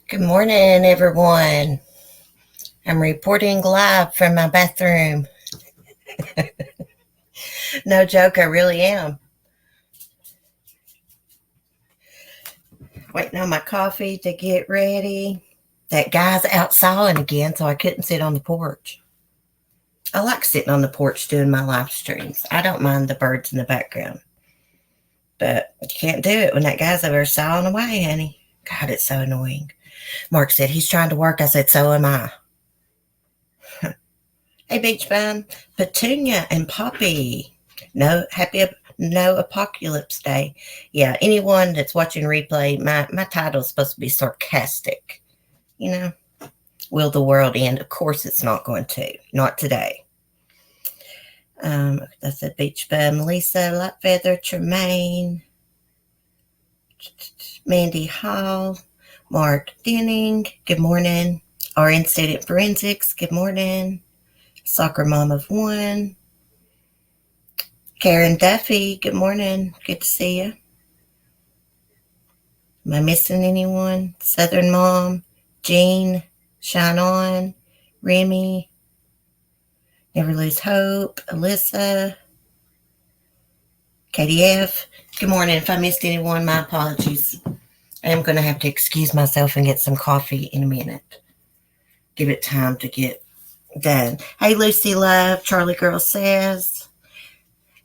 Good morning, everyone. I'm reporting live from my bathroom. No joke, I really am. Waiting on my coffee to get ready. That guy's outside again, so I couldn't sit on the porch. I like sitting on the porch doing my live streams. I don't mind the birds in the background. But you can't do it when that guy's over there sawing away, honey. God, it's so annoying. Mark said he's trying to work. I said, so am I. Hey, Beach Bum, Petunia and Poppy. No Apocalypse Day. Yeah, anyone that's watching replay, my title is supposed to be sarcastic. You know, will the world end? Of course it's not going to. Not today. That's a Beach Bum. Lisa, Light Feather, Tremaine, Mandy Hall, Mark Denning, good morning. RN Student Forensics, good morning. Soccer Mom of One. Karen Duffy, good morning. Good to see you. Am I missing anyone? Southern Mom, Jean, Shine On, Remy, Never Lose Hope, Alyssa, KDF. Good morning. If I missed anyone, my apologies. I am going to have to excuse myself and get some coffee in a minute. Give it time to get done. Hey, Lucy Love, Charlie Girl says,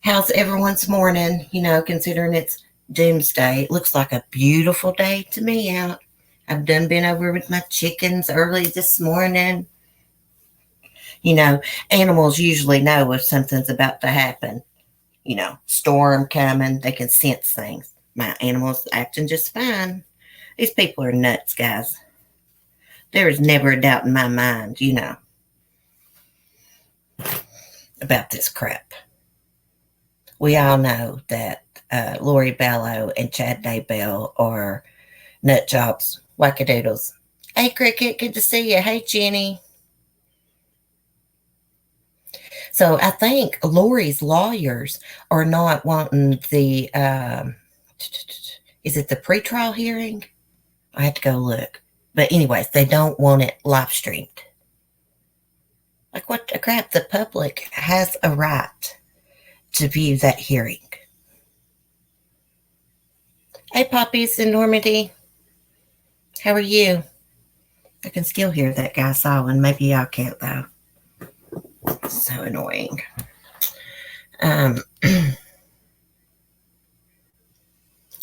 how's everyone's morning? You know, considering it's Doomsday, it looks like a beautiful day to me out. I've been over with my chickens early this morning. You know, animals usually know if something's about to happen. You know, storm coming, they can sense things. My animals acting just fine. These people are nuts, guys. There is never a doubt in my mind, you know, about this crap. We all know that Lori Vallow and Chad Daybell are nut jobs, wackadoodles. Hey, Cricket, good to see you. Hey, Jenny. So I think Lori's lawyers are not wanting the, is it the pretrial hearing? I have to go look. But anyways, they don't want it live streamed. Like what the crap? The public has a right to view that hearing. Hey, Poppies in Normandy. How are you? I can still hear that guy sawing. Maybe y'all can't, though. So annoying.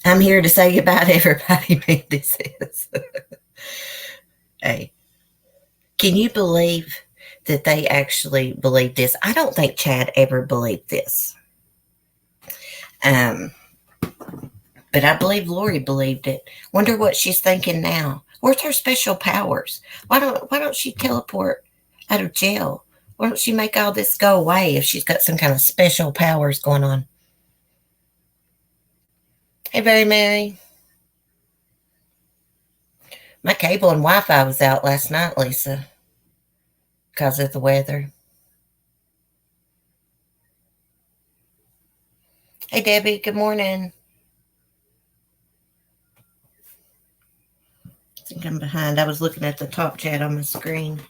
I'm here to say goodbye to everybody, Mandy says. Hey, can you believe that they actually believed this? I don't think Chad ever believed this. But I believe Lori believed it. Wonder what she's thinking now. Where's her special powers? Why don't she teleport out of jail? Why don't she make all this go away if she's got some kind of special powers going on? Hey, Very Mary. My cable and Wi-Fi was out last night, Lisa, because of the weather. Hey, Debbie, good morning. I think I'm behind. I was looking at the top chat on my screen.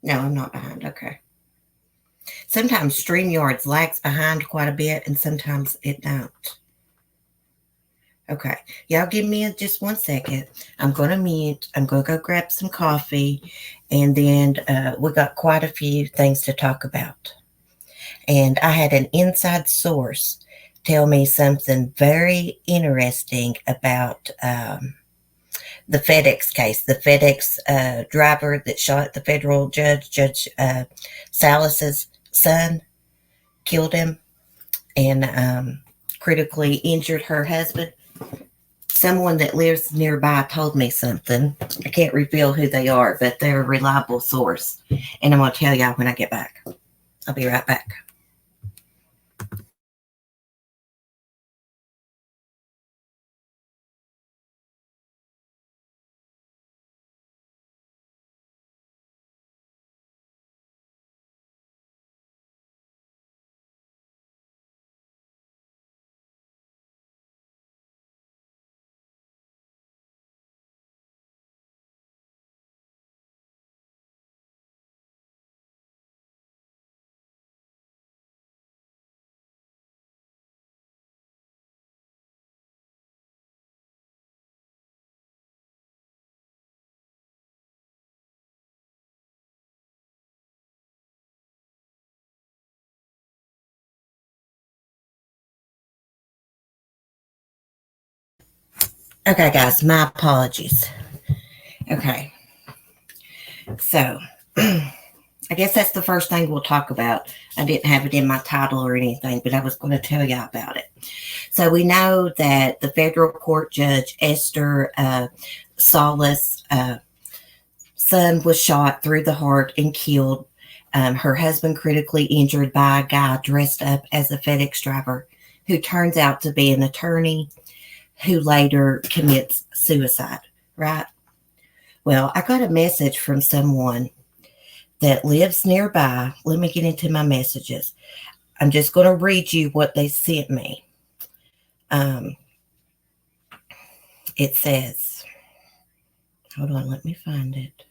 No, I'm not behind. Okay. Sometimes StreamYards lags behind quite a bit, and sometimes it don't. Okay. Y'all give me just 1 second. I'm going to mute. I'm going to go grab some coffee. And then we got quite a few things to talk about. And I had an inside source tell me something very interesting about the FedEx case. The FedEx driver that shot the federal judge, Judge Salas's son, killed him and critically injured her husband. Someone that lives nearby told me something. I can't reveal who they are, but they're a reliable source. And I'm going to tell y'all when I get back. I'll be right back. Okay, guys, my apologies. Okay, so I guess that's the first thing we'll talk about. I didn't have it in my title or anything, but I was going to tell you about it. So we know that the federal court judge, Esther Salas' son, was shot through the heart and killed. Her husband critically injured by a guy dressed up as a FedEx driver who turns out to be an attorney who later commits suicide, right? Well, I got a message from someone that lives nearby. Let me get into my messages. I'm just going to read you what they sent me. It says, hold on, let me find it.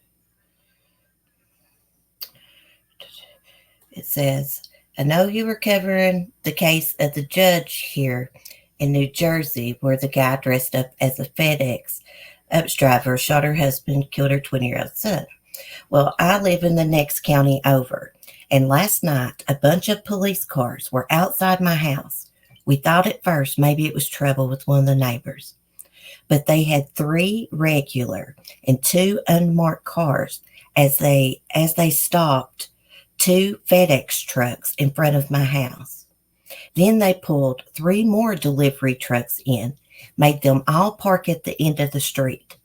It says, I know you were covering the case of the judge here in New Jersey where the guy dressed up as a FedEx ups driver shot her husband, killed her 20-year-old son. Well, I live in the next county over, and last night a bunch of police cars were outside my house. We thought at first maybe it was trouble with one of the neighbors, but they had 3 regular and 2 unmarked cars as they stopped 2 FedEx trucks in front of my house. Then they pulled 3 more delivery trucks in, made them all park at the end of the street.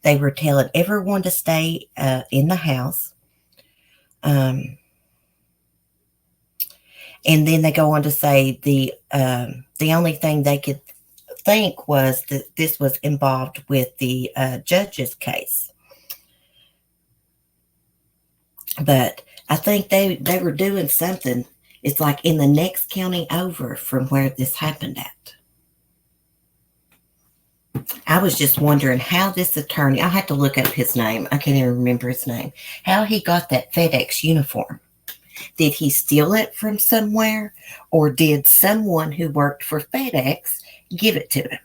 They were telling everyone to stay in the house. And then they go on to say the only thing they could think was that this was involved with the judge's case. But I think they were doing something. It's like in the next county over from where this happened at. I was just wondering how this attorney, I had to look up his name. I can't even remember his name. How he got that FedEx uniform. Did he steal it from somewhere? Or did someone who worked for FedEx give it to him?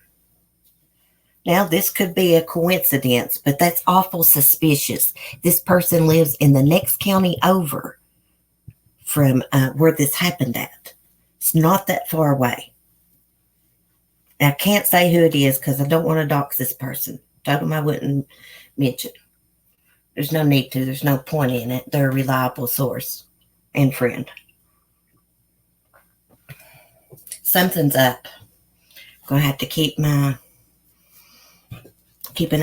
Now, this could be a coincidence, but that's awful suspicious. This person lives in the next county over from where this happened at. It's not that far away. I can't say who it is because I don't want to dox this person. Told them I wouldn't mention. There's no need to. There's no point in it. They're a reliable source and friend. Something's up. I'm going to have to keep an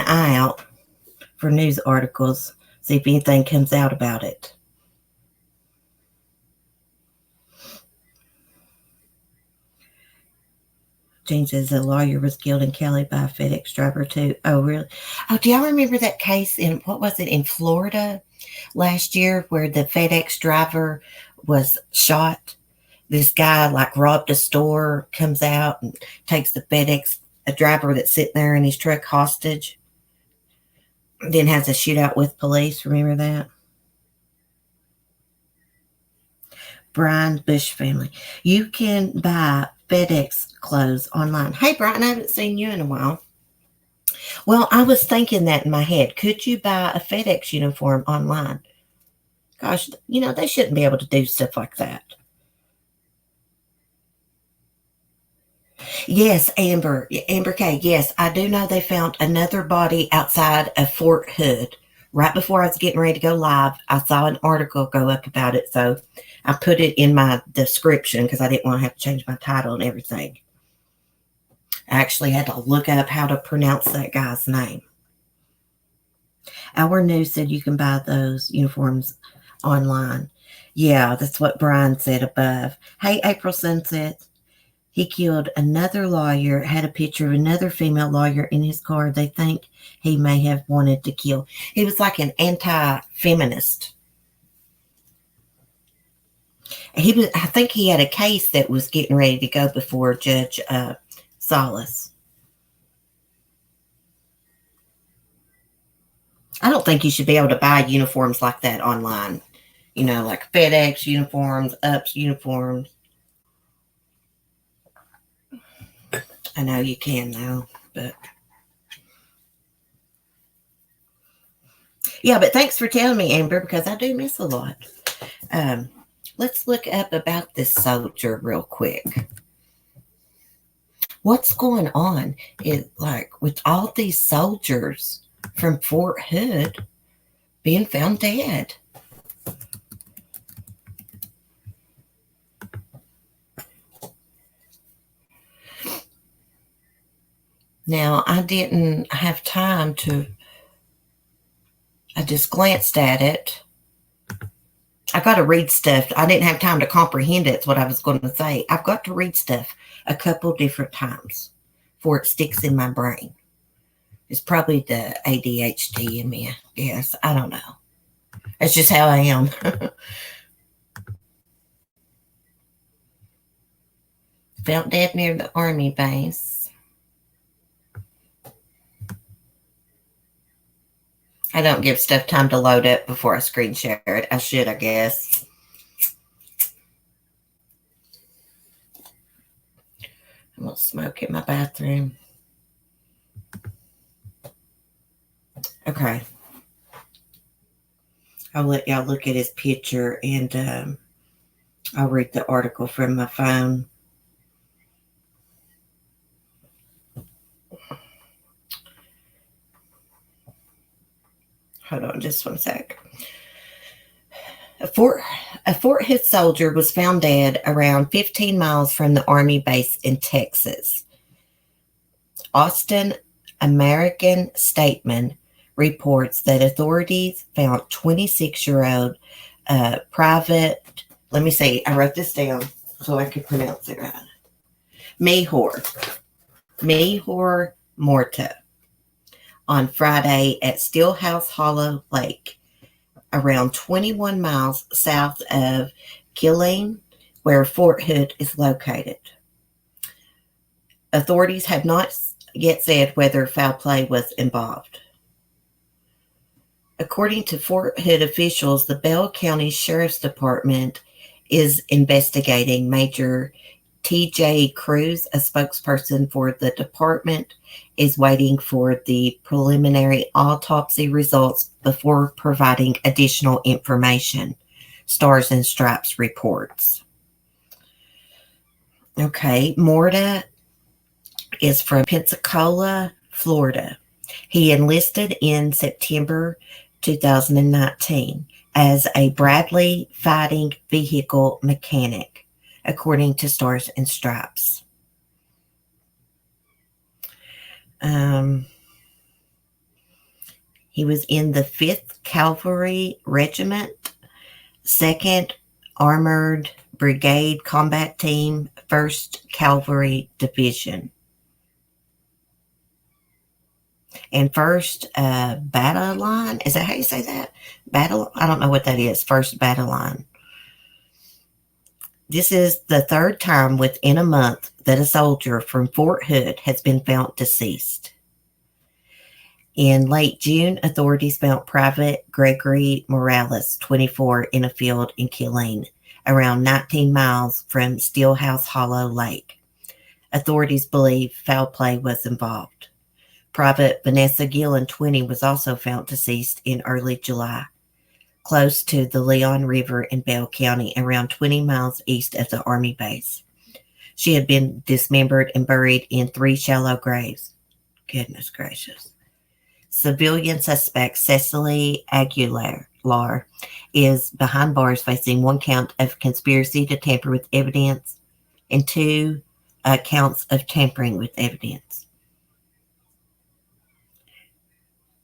eye out for news articles, see if anything comes out about it. Jane says a lawyer was killed in Cali by a FedEx driver too. Oh, really? Oh, do y'all remember that case in, what was it, in Florida last year where the FedEx driver was shot? This guy like robbed a store, comes out and takes the FedEx driver that's sitting there in his truck hostage. Then has a shootout with police. Remember that? Brian Bush family. You can buy FedEx clothes online. Hey, Brian, I haven't seen you in a while. Well, I was thinking that in my head. Could you buy a FedEx uniform online? Gosh, they shouldn't be able to do stuff like that. Yes, Amber K. Yes, I do know they found another body outside of Fort Hood. Right before I was getting ready to go live, I saw an article go up about it, so I put it in my description because I didn't want to have to change my title and everything. I actually had to look up how to pronounce that guy's name. Our news said you can buy those uniforms online. Yeah, that's what Brian said above. Hey, April Sunset. He killed another lawyer, had a picture of another female lawyer in his car they think he may have wanted to kill. He was like an anti-feminist. I think he had a case that was getting ready to go before Judge Salas. I don't think you should be able to buy uniforms like that online. Like FedEx uniforms, UPS uniforms. I know you can though, but yeah, but thanks for telling me, Amber, because I do miss a lot. Let's look up about this soldier real quick. What's going on with all these soldiers from Fort Hood being found dead? Now, I didn't have time I just glanced at it. I got to read stuff. I didn't have time to comprehend it. That's what I was going to say. I've got to read stuff a couple different times before it sticks in my brain. It's probably the ADHD in me. Yes, I don't know. That's just how I am. Found dead near the army base. I don't give stuff time to load up before I screen share it. I should, I guess. I won't smoke in my bathroom. Okay. I'll let y'all look at his picture and I'll read the article from my phone. Hold on just one sec. A Fort Hood soldier was found dead around 15 miles from the Army base in Texas. Austin American Statesman reports that authorities found 26-year-old private, let me see, I wrote this down so I could pronounce it right. Mejor Morta on Friday at Stillhouse Hollow Lake, around 21 miles south of Killeen, where Fort Hood is located. Authorities have not yet said whether foul play was involved. According to Fort Hood officials, the Bell County Sheriff's Department is investigating. Major T.J. Cruz, a spokesperson for the department, is waiting for the preliminary autopsy results before providing additional information, Stars and Stripes reports. Okay, Morta is from Pensacola, Florida. He enlisted in September 2019 as a Bradley fighting vehicle mechanic, according to Stars and Stripes. He was in the 5th Cavalry Regiment, 2nd Armored Brigade Combat Team, 1st Cavalry Division, and 1st Battle Line. Is that how you say that? I don't know what that is. 1st Battle Line. This is the third time within a month that a soldier from Fort Hood has been found deceased. In late June, authorities found Private Gregory Morales, 24, in a field in Killeen, around 19 miles from Stillhouse Hollow Lake. Authorities believe foul play was involved. Private Vanessa Gillen, 20, was also found deceased in early July, close to the Leon River in Bell County, around 20 miles east of the Army base. She had been dismembered and buried in 3 shallow graves. Goodness gracious. Civilian suspect Cecily Aguilar is behind bars, facing 1 count of conspiracy to tamper with evidence and 2 counts of tampering with evidence.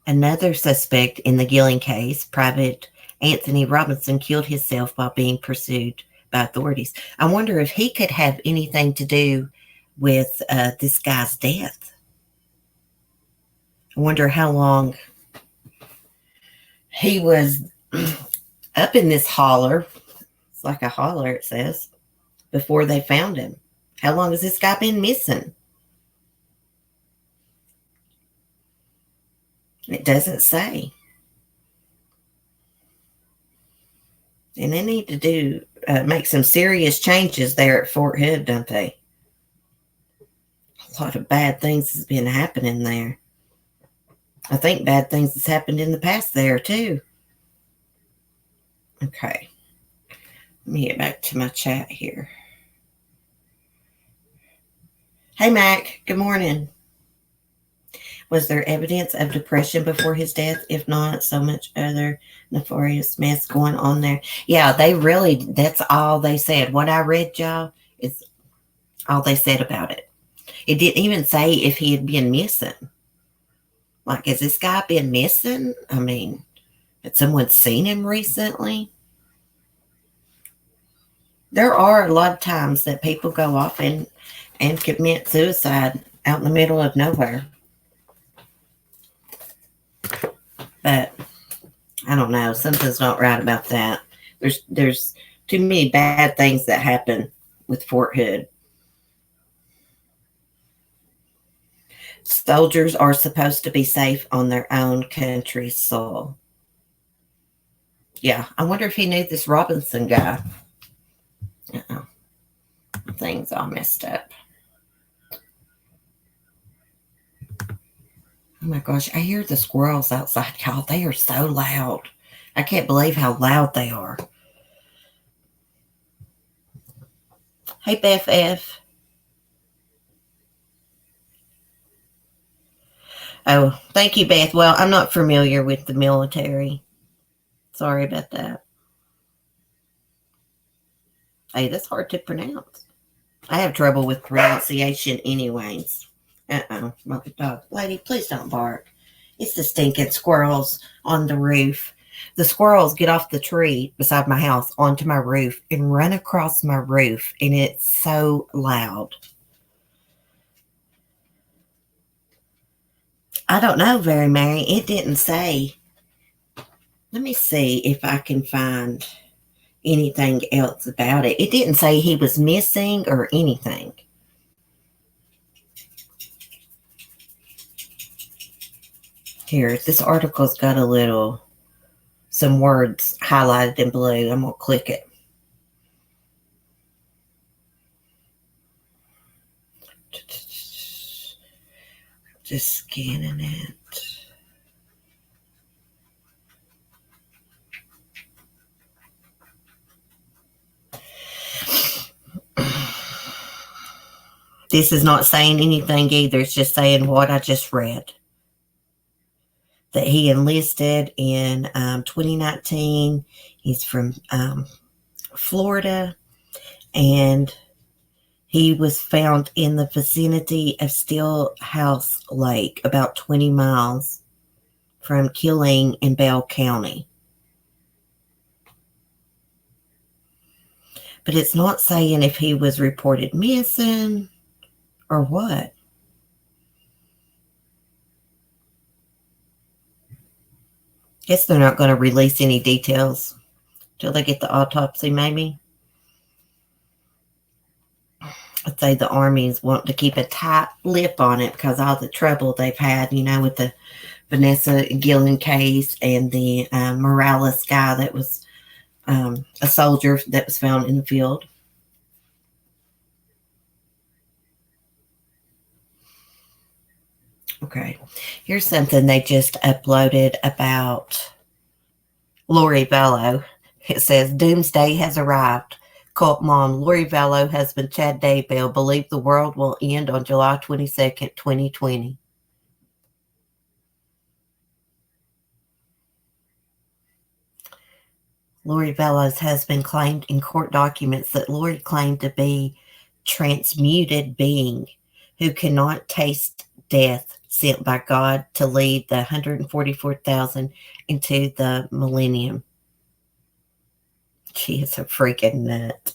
Another suspect in the Gillen case, Private Anthony Robinson, killed himself while being pursued by authorities. I wonder if he could have anything to do with this guy's death. I wonder how long he was up in this holler. It's like a holler, it says, before they found him. How long has this guy been missing? It doesn't say. And they need to make some serious changes there at Fort Hood, don't they? A lot of bad things has been happening there. I think bad things has happened in the past there too. Okay. Let me get back to my chat here. Hey, Mac. Good morning. Was there evidence of depression before his death? If not, so much other nefarious mess going on there. Yeah, that's all they said. What I read, y'all, is all they said about it. It didn't even say if he had been missing. Like, has this guy been missing? I mean, had someone seen him recently? There are a lot of times that people go off and commit suicide out in the middle of nowhere. But I don't know. Something's not right about that. There's too many bad things that happen with Fort Hood. Soldiers are supposed to be safe on their own country's soil. Yeah, I wonder if he knew this Robinson guy. Things all messed up. Oh my gosh, I hear the squirrels outside, y'all. They are so loud. I can't believe how loud they are. Hey, Beth F. Oh, thank you, Beth. Well, I'm not familiar with the military. Sorry about that. Hey, that's hard to pronounce. I have trouble with pronunciation anyways. Mother dog. Lady, please don't bark. It's the stinking squirrels on the roof. The squirrels get off the tree beside my house onto my roof and run across my roof, and it's so loud. I don't know, Very Mary. It didn't say. Let me see if I can find anything else about it. It didn't say he was missing or anything. Here, this article's got some words highlighted in blue. I'm going to click it. Just scanning it. This is not saying anything either. It's just saying what I just read. That he enlisted in 2019. He's from Florida, and he was found in the vicinity of Stillhouse Lake, about 20 miles from Killeen in Bell County. But it's not saying if he was reported missing or what. Guess they're not going to release any details till they get the autopsy, maybe. I'd say the Army's want to keep a tight lip on it because all the trouble they've had, with the Vanessa Gillen case and the Morales guy that was a soldier that was found in the field. Okay. Here's something they just uploaded about Lori Vallow. It says, Doomsday has arrived. Cult mom Lori Vallow, husband Chad Daybell, believe the world will end on July 22nd, 2020. Lori Vallow's husband claimed in court documents that Lori claimed to be transmuted being who cannot taste death, sent by God to lead the 144,000 into the millennium. She is a freaking nut.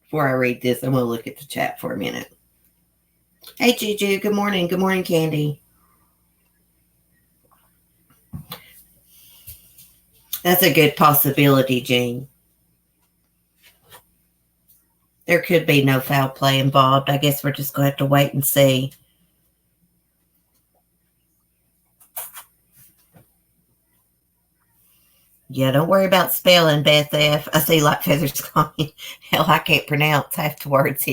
Before I read this, I'm going to look at the chat for a minute. Hey, Juju. Good morning. Good morning, Candy. That's a good possibility, Jean. There could be no foul play involved. I guess we're just going to have to wait and see. Yeah, don't worry about spelling, Beth F. I see like feathers coming. Hell, I can't pronounce half the words.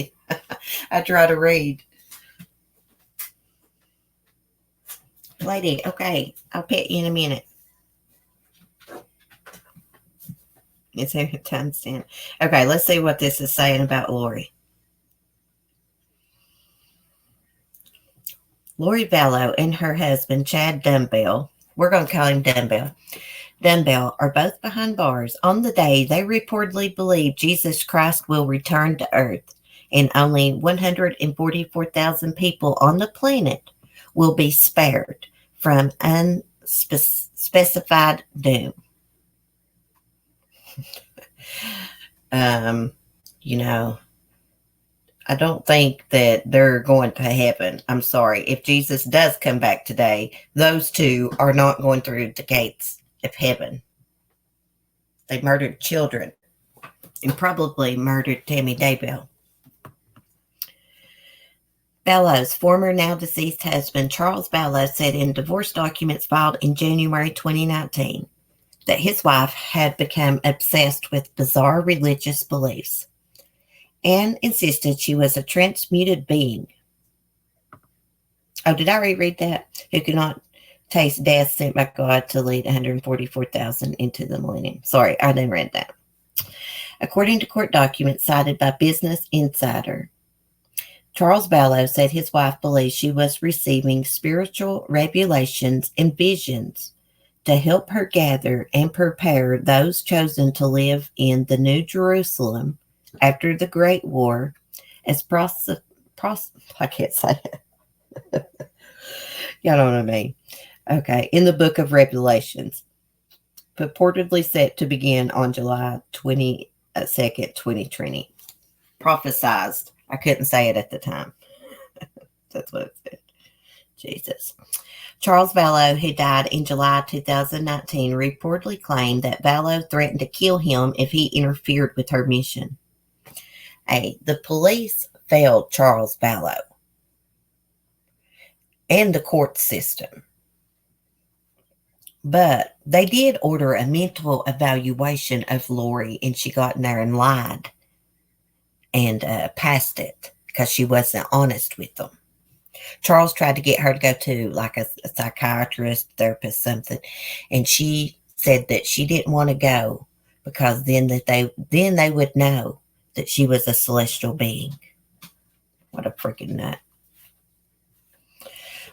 I try to read. Lady, okay, I'll pet you in a minute. It's a timestamp. Okay, let's see what this is saying about Lori. Lori Vallow and her husband, Chad Daybell, we're going to call him Daybell, are both behind bars on the day they reportedly believe Jesus Christ will return to earth and only 144,000 people on the planet will be spared from unspecified doom. You know, I don't think that they're going to heaven. I'm sorry. If Jesus does come back today, those two are not going through the gates of heaven. They murdered children and probably murdered Tammy Daybell. Vallow's former now deceased husband, Charles Vallow, said in divorce documents filed in January 2019 that his wife had become obsessed with bizarre religious beliefs and insisted she was a transmuted being. Oh, did I reread that? Who could not taste death, sent by God to lead 144,000 into the millennium. Sorry, I didn't read that. According to court documents cited by Business Insider, Charles Vallow said his wife believed she was receiving spiritual revelations and visions to help her gather and prepare those chosen to live in the New Jerusalem after the Great War as I can't say it. Y'all know what I mean. Okay, in the book of Revelations, purportedly set to begin on July 22nd, 2020. Prophesized. I couldn't say it at the time. That's what it said. Jesus. Charles Vallow, who died in July 2019, reportedly claimed that Vallow threatened to kill him if he interfered with her mission. The police failed Charles Vallow and the court system, but they did order a mental evaluation of Lori, and she got in there and lied and passed it because she wasn't honest with them. Charles tried to get her to go to like a psychiatrist, therapist, something, and she said that she didn't want to go because then they would know that she was a celestial being. What a freaking nut.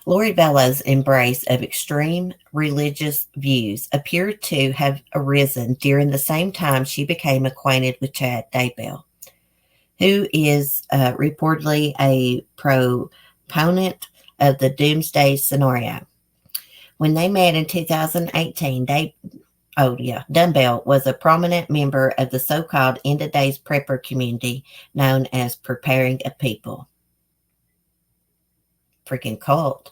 Lori Vallow's embrace of extreme religious views appeared to have arisen during the same time she became acquainted with Chad Daybell, who is reportedly a proponent of the Doomsday scenario. When they met in 2018, Daybell was a prominent member of the so-called end of days prepper community known as Preparing a People. Freaking cult.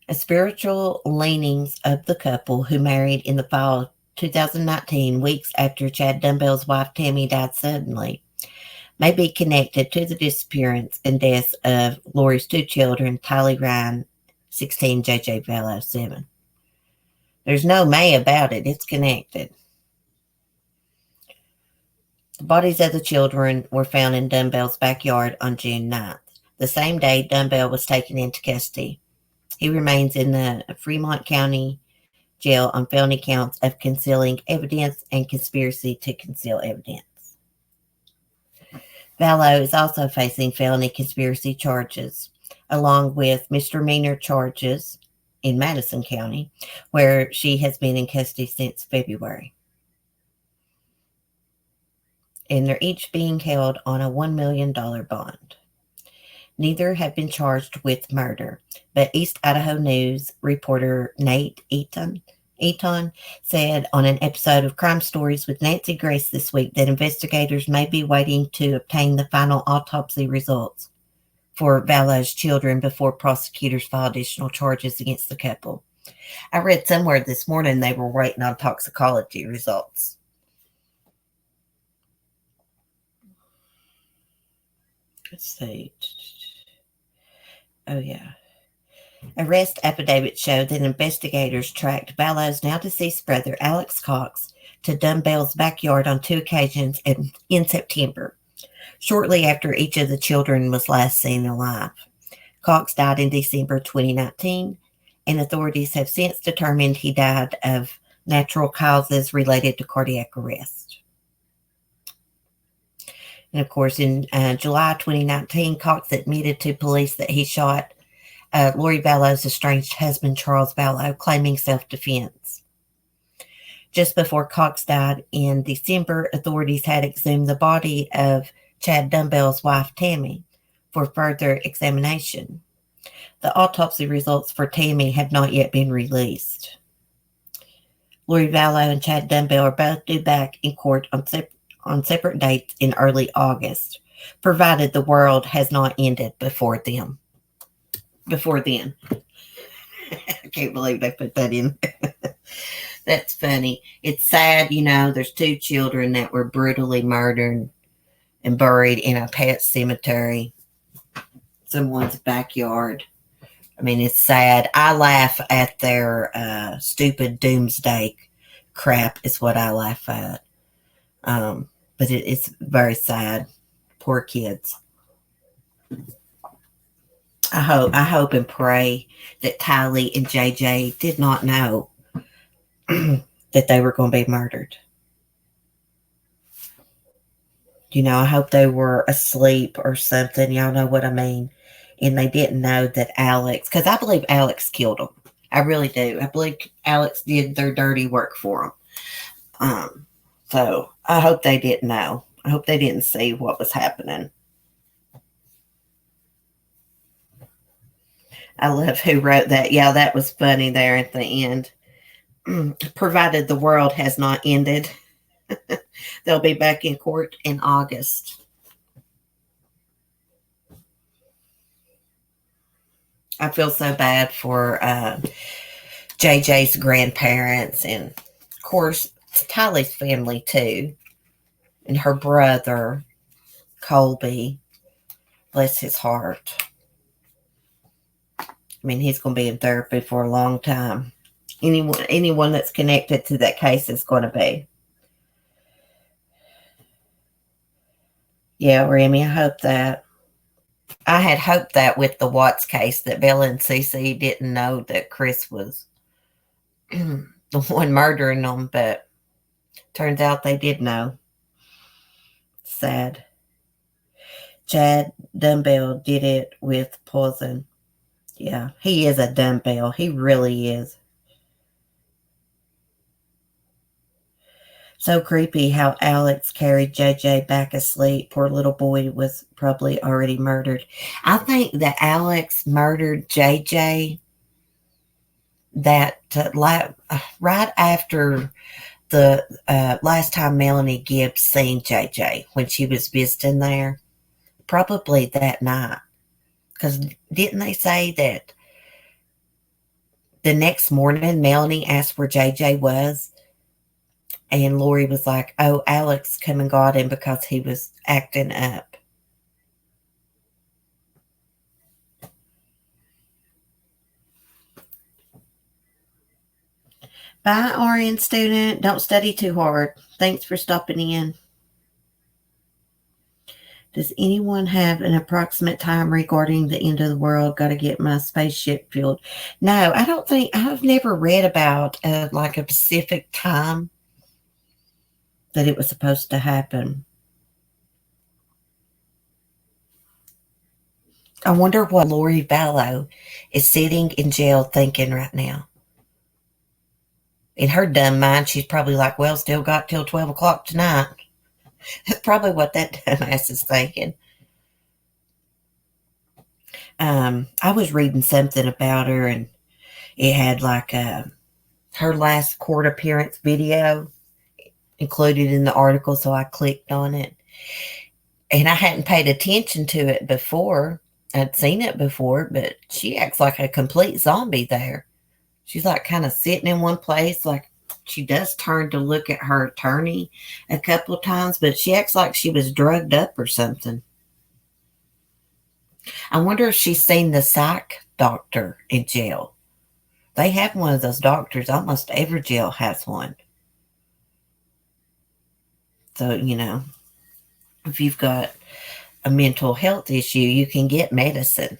A spiritual leanings of the couple who married in the fall of 2019, weeks after Chad Daybell's wife Tammy died suddenly, may be connected to the disappearance and deaths of Lori's two children, Tylee Ryan, 16, JJ Vallow, 7. There's no may about it. It's connected. The bodies of the children were found in Daybell's backyard on June 9th, the same day Daybell was taken into custody. He remains in the Fremont County Jail on felony counts of concealing evidence and conspiracy to conceal evidence. Vallow is also facing felony conspiracy charges, along with misdemeanor charges in Madison County, where she has been in custody since February. And they're each being held on a $1 million bond. Neither have been charged with murder, but East Idaho News reporter Nate Eaton said on an episode of Crime Stories with Nancy Grace this week that investigators may be waiting to obtain the final autopsy results for Vallow's children before prosecutors file additional charges against the couple. I read somewhere this morning they were waiting on toxicology results. Let's see. Oh, yeah. Arrest affidavits show that investigators tracked Vallow's now deceased brother, Alex Cox, to Dumbell's backyard on 2 occasions in September, shortly after each of the children was last seen alive. Cox died in December 2019, and authorities have since determined he died of natural causes related to cardiac arrest. And of course, in July 2019, Cox admitted to police that he shot Lori Vallow's estranged husband, Charles Vallow, claiming self-defense. Just before Cox died in December, authorities had exhumed the body of Chad Dumbell's wife, Tammy, for further examination. The autopsy results for Tammy have not yet been released. Lori Vallow and Chad Dumbell are both due back in court on separate dates in early August, provided the world has not ended before then. I can't believe they put that in. That's funny. It's sad, there's 2 children that were brutally murdered and buried in a pet cemetery, someone's backyard. I mean, it's sad. I laugh at their stupid doomsday crap is what I laugh at. But it's very sad. Poor kids. I hope and pray that Tylee and JJ did not know that they were going to be murdered. I hope they were asleep or something. Y'all know what I mean. And they didn't know that Alex, because I believe Alex killed them. I really do. I believe Alex did their dirty work for them. So I hope they didn't know. I hope they didn't see what was happening. I love who wrote that. Yeah, that was funny there at the end. Provided the world has not ended. They'll be back in court in August. I feel so bad for JJ's grandparents and, of course, Tylee's family, too. And her brother, Colby. Bless his heart. I mean, he's going to be in therapy for a long time. Anyone that's connected to that case is going to be. Yeah, Remy, I hope that. I had hoped that with the Watts case that Bella and Cece didn't know that Chris was the one murdering them, but turns out they did know. Sad. Chad Dumbell did it with poison. Yeah, he is a dumbbell. He really is. So creepy how Alex carried JJ back asleep. Poor little boy was probably already murdered. I think that Alex murdered JJ right after the last time Melanie Gibbs seen JJ when she was visiting there. Probably that night. Because didn't they say that the next morning Melanie asked where JJ was? And Lori was like, oh, Alex come and got him because he was acting up. Bye, RN student. Don't study too hard. Thanks for stopping in. Does anyone have an approximate time regarding the end of the world? Got to get my spaceship fueled. No, I don't think, I've never read about like a specific time that it was supposed to happen. I wonder what Lori Vallow is sitting in jail thinking right now. In her dumb mind, she's probably like, well, still got till 12 o'clock tonight. That's probably what that dumbass is thinking. I was reading something about her, and it had like her last court appearance video included in the article, so I clicked on it. And I hadn't paid attention to it before. I'd seen it before, but she acts like a complete zombie there. She's like kind of sitting in one place, like she does turn to look at her attorney a couple of times, but she acts like she was drugged up or something. I wonder if she's seen the psych doctor in jail. They have one of those doctors. Almost every jail has one. So, you know, if you've got a mental health issue, you can get medicine.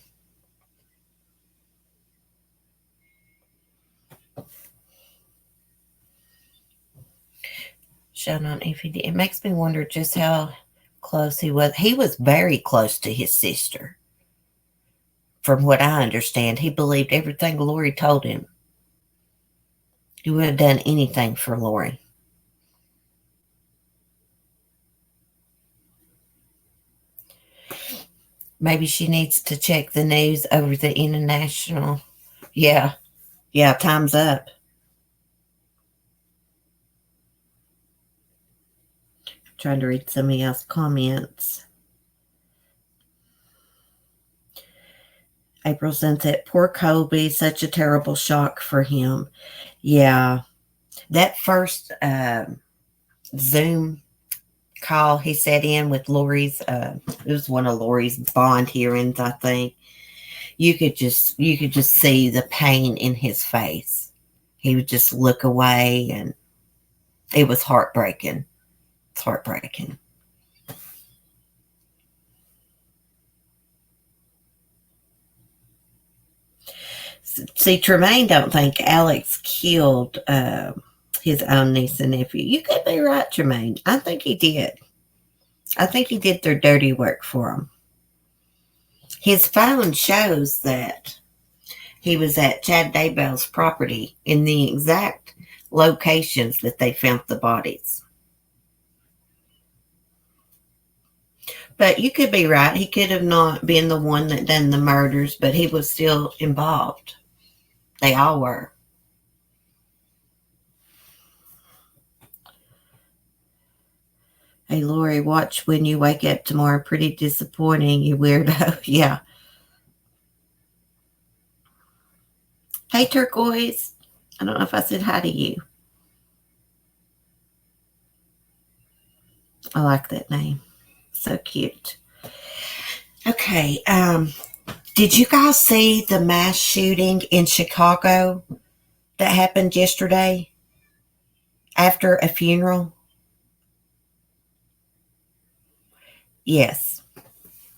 Shown on EVD. It makes me wonder just how close he was. He was very close to his sister. From what I understand, he believed everything Lori told him. He would have done anything for Lori. Maybe she needs to check the news over the international. Yeah, time's up. Trying to read somebody else's comments. April Sunset, poor Kobe, such a terrible shock for him. Yeah, that first Zoom call he sat in with Lori's, it was one of Lori's bond hearings, I think. You could just see the pain in his face. He would just look away, and it was heartbreaking. It's heartbreaking. See, Tremaine don't think Alex killed his own niece and nephew. You could be right, Tremaine. I think he did. I think he did their dirty work for him. His phone shows that he was at Chad Daybell's property in the exact locations that they found the bodies. But you could be right. He could have not been the one that done the murders, but he was still involved. They all were. Hey, Lori, watch when you wake up tomorrow. Pretty disappointing, you weirdo. Yeah. Hey, Turquoise. I don't know if I said hi to you. I like that name. So cute. Okay. Did you guys see the mass shooting in Chicago that happened yesterday after a funeral? Yes.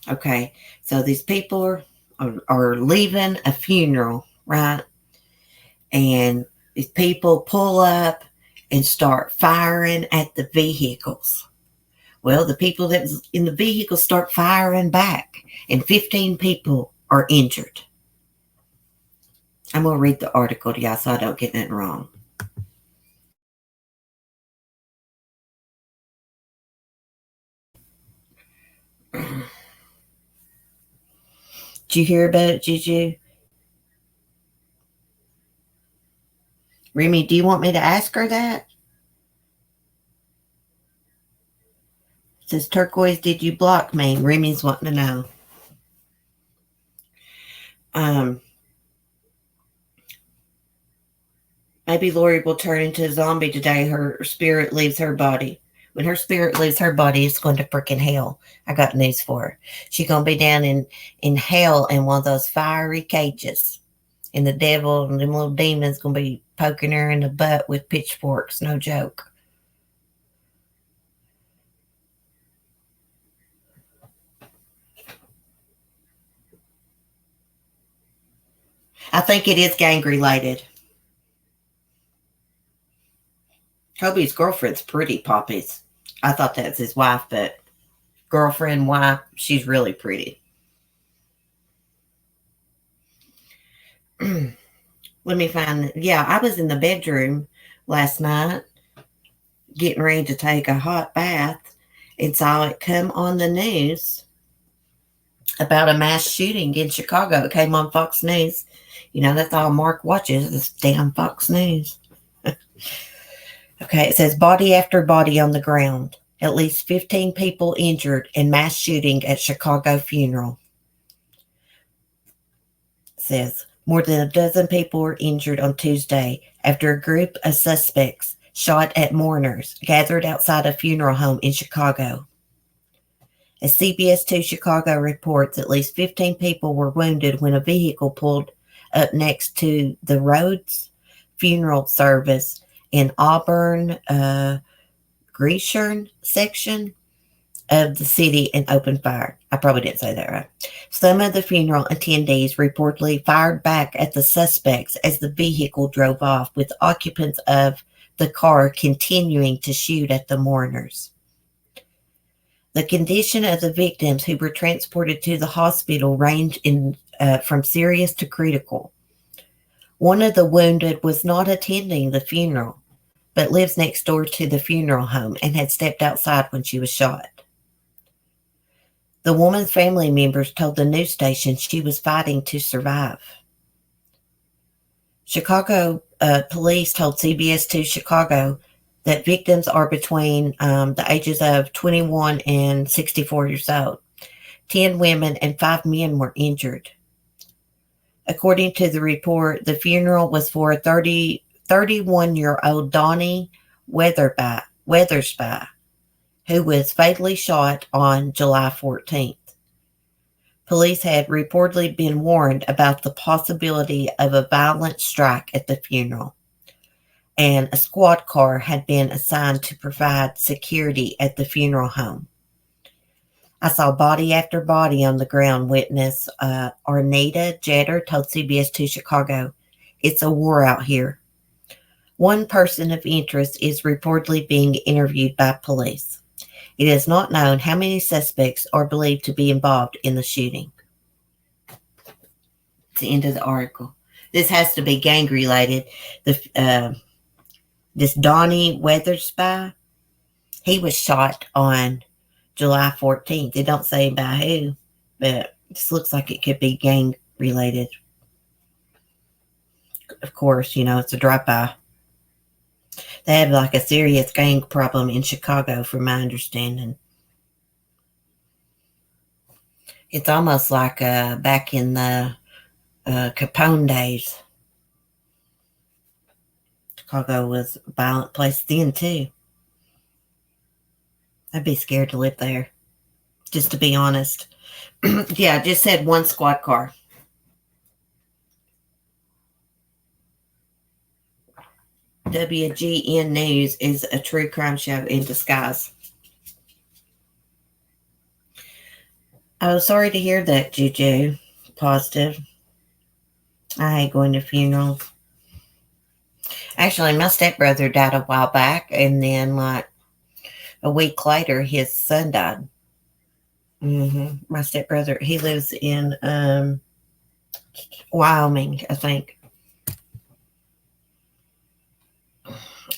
Okay. So these people are leaving a funeral, right? And these people pull up and start firing at the vehicles. Well, the people that was in the vehicle start firing back, and 15 people are injured. I'm going to read the article to y'all so I don't get nothing wrong. Did you hear about it, Juju? Remy, do you want me to ask her that? It says, Turquoise, did you block me? Remy's wanting to know. Maybe Lori will turn into a zombie today. Her spirit leaves her body. When her spirit leaves her body, it's going to freaking hell. I got news for her. She's going to be down in hell in one of those fiery cages. And the devil and them little demons going to be poking her in the butt with pitchforks. No joke. I think it is gang related. Kobe's girlfriend's pretty, Poppies. I thought that's his wife, but girlfriend, wife, she's really pretty. Let me find. Yeah, I was in the bedroom last night getting ready to take a hot bath and saw it come on the news about a mass shooting in Chicago. It came on Fox News. You know, that's all Mark watches, this damn Fox News. Okay, it says body after body on the ground. At least 15 people injured in mass shooting at Chicago funeral. It says more than a dozen people were injured on Tuesday after a group of suspects shot at mourners gathered outside a funeral home in Chicago. As CBS 2 Chicago reports, at least 15 people were wounded when a vehicle pulled up next to the Rhodes funeral service in Auburn, Gresham section of the city and opened fire. I probably didn't say that right. Some of the funeral attendees reportedly fired back at the suspects as the vehicle drove off, with occupants of the car continuing to shoot at the mourners. The condition of the victims who were transported to the hospital ranged from serious to critical. One of the wounded was not attending the funeral, but lives next door to the funeral home and had stepped outside when she was shot. The woman's family members told the news station she was fighting to survive. Chicago police told CBS 2 Chicago that victims are between the ages of 21 and 64 years old. 10 women and 5 men were injured. According to the report, the funeral was for a 31-year-old Donnie Weathersby, who was fatally shot on July 14th. Police had reportedly been warned about the possibility of a violent strike at the funeral, and a squad car had been assigned to provide security at the funeral home. I saw body after body on the ground, witness Arnita Jeter told CBS 2 Chicago. It's a war out here. One person of interest is reportedly being interviewed by police. It is not known how many suspects are believed to be involved in the shooting. It's the end of the article. This has to be gang related. This Donnie Weathersby, he was shot on July 14th. They don't say by who, but this looks like it could be gang related. Of course, you know, it's a drive-by. They have like a serious gang problem in Chicago, from my understanding. It's almost like back in the Capone days. Chicago was a violent place then, too. I'd be scared to live there, just to be honest. Yeah, I just said one squad car. WGN News is a true crime show in disguise. I was sorry to hear that, Juju. Positive. I hate going to funerals. Actually, my stepbrother died a while back, and then like a week later, his son died. My stepbrother, he lives in Wyoming, I think.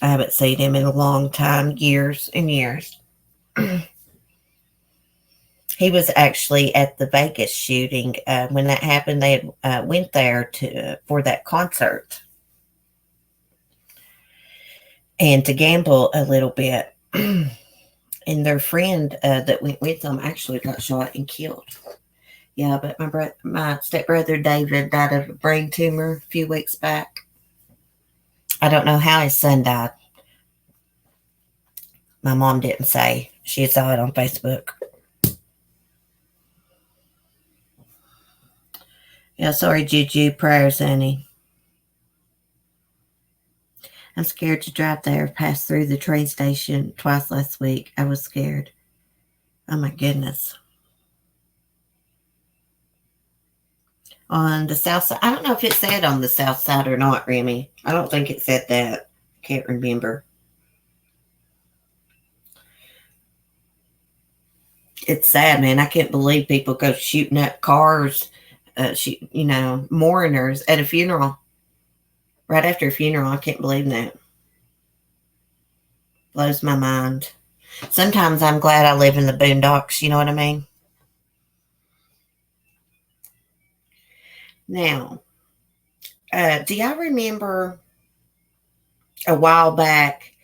I haven't seen him in a long time, years and years. He was actually at the Vegas shooting when that happened. They went there for that concert and to gamble a little bit. And their friend that went with them actually got shot and killed. Yeah, but my stepbrother David died of a brain tumor a few weeks back. I don't know how his son died. My mom didn't say. She saw it on Facebook. Yeah, sorry, Juju. Prayers, honey. I'm scared to drive there. Passed through the train station twice last week. I was scared. Oh, my goodness. on the south side. I don't know if it said on the south side or not, Remy. I don't think it said that. Can't remember. It's sad, man. I can't believe people go shooting up cars, mourners at a funeral. Right after a funeral. I can't believe that. Blows my mind. Sometimes I'm glad I live in the boondocks. You know what I mean? Now, do y'all remember a while back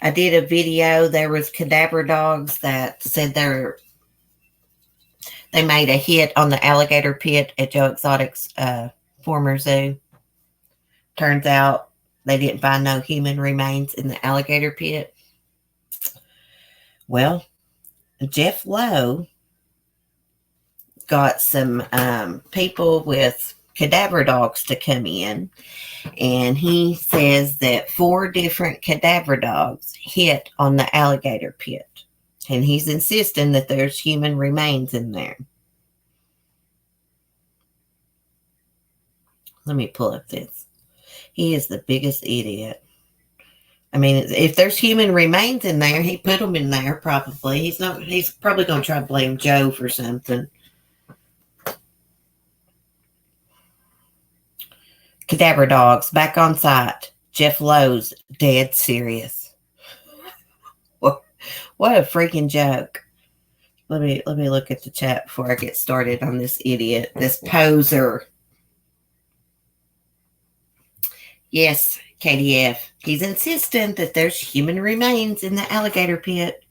I did a video? There was cadaver dogs that said they made a hit on the alligator pit at Joe Exotic's former zoo. Turns out they didn't find no human remains in the alligator pit. Well, Jeff Lowe got some people with cadaver dogs to come in, and he says that 4 different cadaver dogs hit on the alligator pit, and he's insisting that there's human remains in there. Let me pull up this. He is the biggest idiot. I mean, if there's human remains in there, he put them in there probably. He's probably going to try to blame Joe for something. Cadaver dogs back on site. Jeff Lowe's dead serious. What a freaking joke. Let me look at the chat before I get started on this idiot, this poser. Yes, KDF. He's insistent that there's human remains in the alligator pit.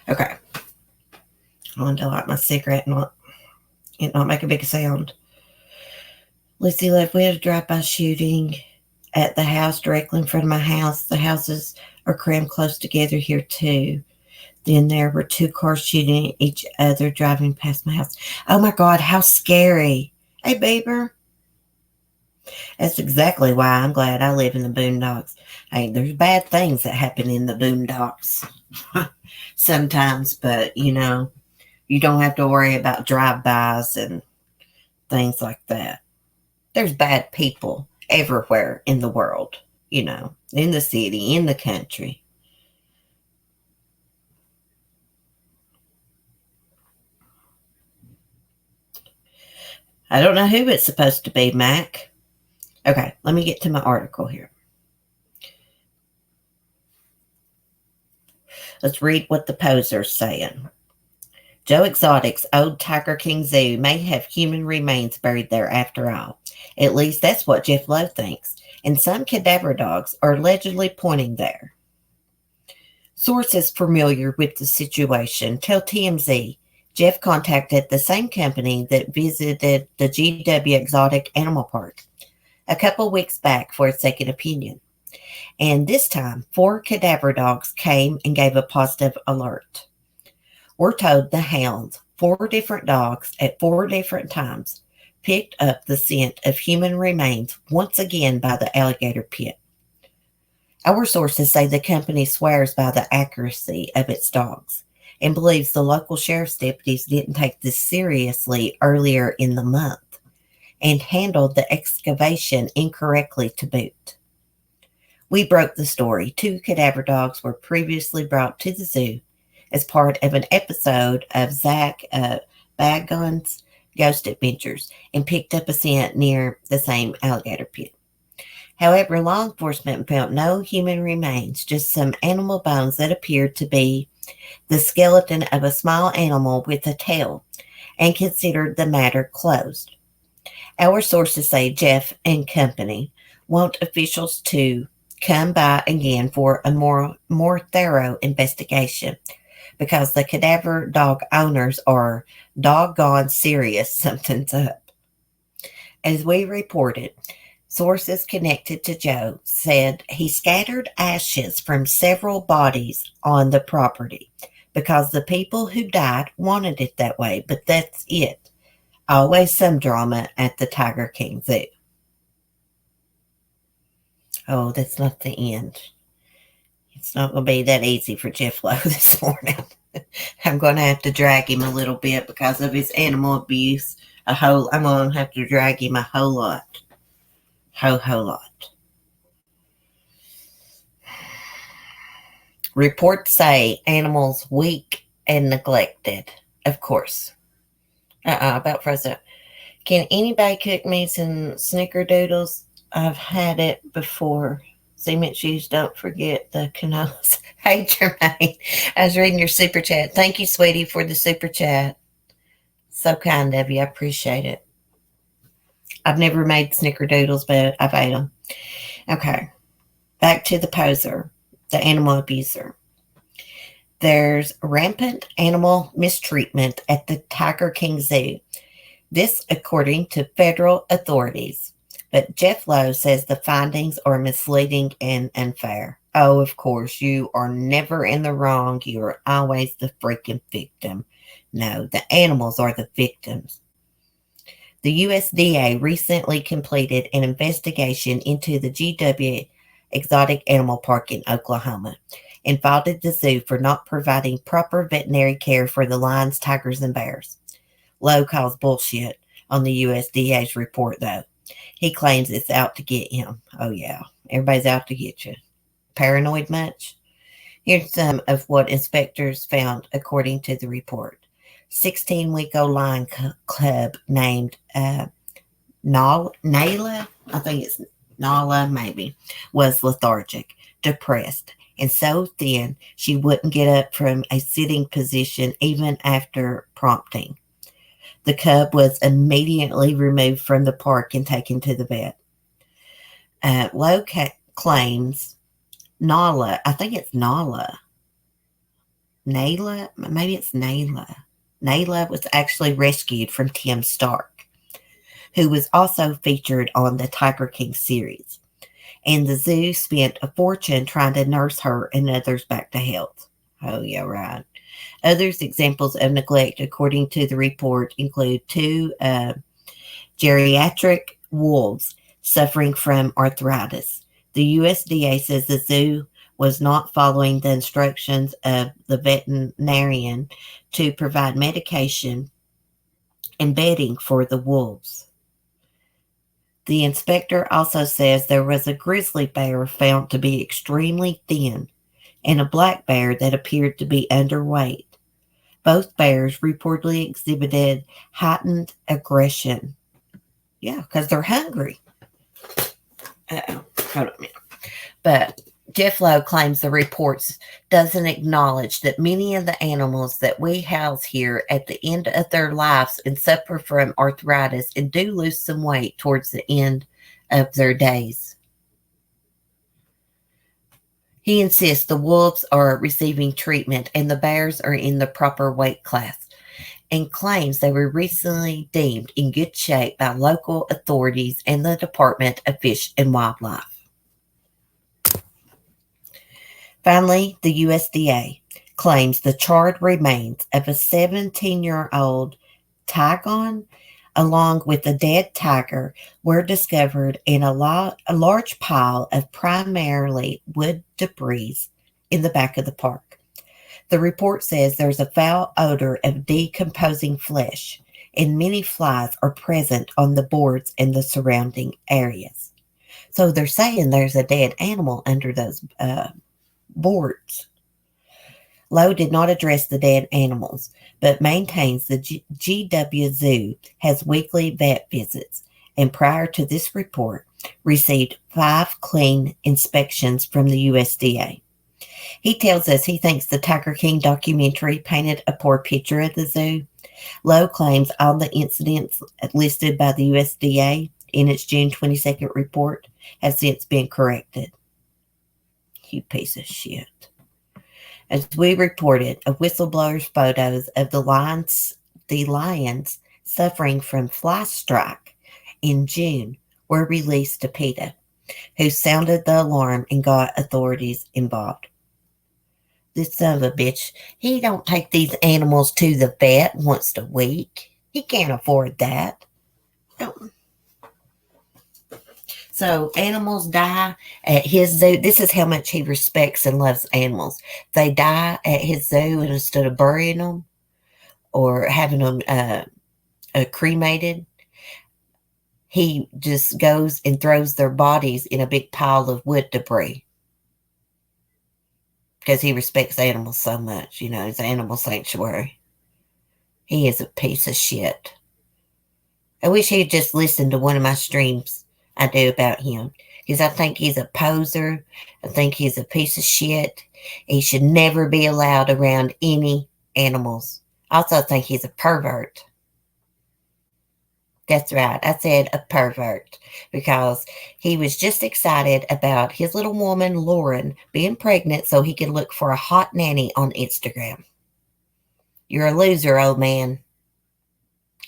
Okay. I want to light my cigarette and not make a big sound. Lucy left. We had a drive-by shooting at the house directly in front of my house. The houses are crammed close together here too. Then there were 2 cars shooting each other driving past my house. Oh my God, how scary. Hey, Bieber. That's exactly why I'm glad I live in the boondocks. Hey, there's bad things that happen in the boondocks sometimes, but you don't have to worry about drive-bys and things like that. There's bad people everywhere in the world, in the city, in the country. I don't know who it's supposed to be, Mac. Okay, let me get to my article here. Let's read what the poser's saying. Joe Exotic's old Tiger King Zoo may have human remains buried there after all. At least that's what Jeff Lowe thinks. And some cadaver dogs are allegedly pointing there. Sources familiar with the situation tell TMZ Jeff contacted the same company that visited the GW Exotic Animal Park a couple weeks back for a second opinion. And this time, 4 cadaver dogs came and gave a positive alert. We're told the hounds, 4 different dogs at 4 different times, picked up the scent of human remains once again by the alligator pit. Our sources say the company swears by the accuracy of its dogs and believes the local sheriff's deputies didn't take this seriously earlier in the month and handled the excavation incorrectly to boot. We broke the story. 2 cadaver dogs were previously brought to the zoo as part of an episode of Zach Bagon's Ghost Adventures and picked up a scent near the same alligator pit. However, law enforcement found no human remains, just some animal bones that appeared to be the skeleton of a small animal with a tail, and considered the matter closed. Our sources say Jeff and company want officials to come by again for a more thorough investigation because the cadaver dog owners are doggone serious something's up. As we reported, sources connected to Joe said he scattered ashes from several bodies on the property because the people who died wanted it that way, but that's it. Always some drama at the Tiger King Zoo. Oh, that's not the end. It's not going to be that easy for Jeff Lowe this morning. I'm going to have to drag him a little bit because of his animal abuse. I'm going to have to drag him a whole lot. Whole lot. Reports say animals weak and neglected. Of course. About President. Can anybody cook me some snickerdoodles? I've had it before. Cement shoes, don't forget the canolas. Hey, Jermaine. I was reading your super chat. Thank you, sweetie, for the super chat. So kind of you. I appreciate it. I've never made snickerdoodles, but I've ate them. Okay. Back to the poser, the animal abuser. There's rampant animal mistreatment at the Tiger King Zoo. This according to federal authorities. But Jeff Lowe says the findings are misleading and unfair. Oh, of course, you are never in the wrong. You are always the freaking victim. No, the animals are the victims. The USDA recently completed an investigation into the GW Exotic Animal Park in Oklahoma and faulted the zoo for not providing proper veterinary care for the lions, tigers, and bears. Lowe calls bullshit on the USDA's report, though. He claims it's out to get him. Oh, yeah. Everybody's out to get you. Paranoid much? Here's some of what inspectors found according to the report. 16-week-old lion cub named Nayla, I think it's Nala maybe, was lethargic, depressed, and so thin she wouldn't get up from a sitting position even after prompting. The cub was immediately removed from the park and taken to the vet. Lowe claims Nala, I think it's Nala. Nayla, maybe it's Nayla. Nayla was actually rescued from Tim Stark, who was also featured on the Tiger King series. And the zoo spent a fortune trying to nurse her and others back to health. Oh, yeah, right. Others examples of neglect, according to the report, include 2 geriatric wolves suffering from arthritis. The USDA says the zoo was not following the instructions of the veterinarian to provide medication and bedding for the wolves. The inspector also says there was a grizzly bear found to be extremely thin and a black bear that appeared to be underweight. Both bears reportedly exhibited heightened aggression. Yeah, because they're hungry. Uh-oh. Hold on a minute. But Jeff Lowe claims the reports doesn't acknowledge that many of the animals that we house here at the end of their lives and suffer from arthritis and do lose some weight towards the end of their days. He insists the wolves are receiving treatment and the bears are in the proper weight class, and claims they were recently deemed in good shape by local authorities and the Department of Fish and Wildlife. Finally, the USDA claims the charred remains of a 17-year-old tigon, along with a dead tiger, were discovered in a large pile of primarily wood debris in the back of the park. The report says there's a foul odor of decomposing flesh, and many flies are present on the boards in the surrounding areas. So they're saying there's a dead animal under those boards. Lowe did not address the dead animals, but maintains the GW Zoo has weekly vet visits, and prior to this report, received 5 clean inspections from the USDA. He tells us he thinks the Tiger King documentary painted a poor picture of the zoo. Lowe claims all the incidents listed by the USDA in its June 22nd report have since been corrected. You piece of shit. As we reported, a whistleblower's photos of the lions suffering from fly strike in June were released to PETA, who sounded the alarm and got authorities involved. This son of a bitch, he don't take these animals to the vet once a week. He can't afford that. So animals die at his zoo. This is how much he respects and loves animals. They die at his zoo, and instead of burying them or having them cremated, he just goes and throws their bodies in a big pile of wood debris because he respects animals so much. You know, it's an animal sanctuary. He is a piece of shit. I wish he'd just listened to one of my streams I do about him, because I think he's a poser. I think he's a piece of shit. He should never be allowed around any animals. I also think he's a pervert. That's right. I said a pervert, because he was just excited about his little woman, Lauren, being pregnant so he could look for a hot nanny on Instagram. You're a loser, old man.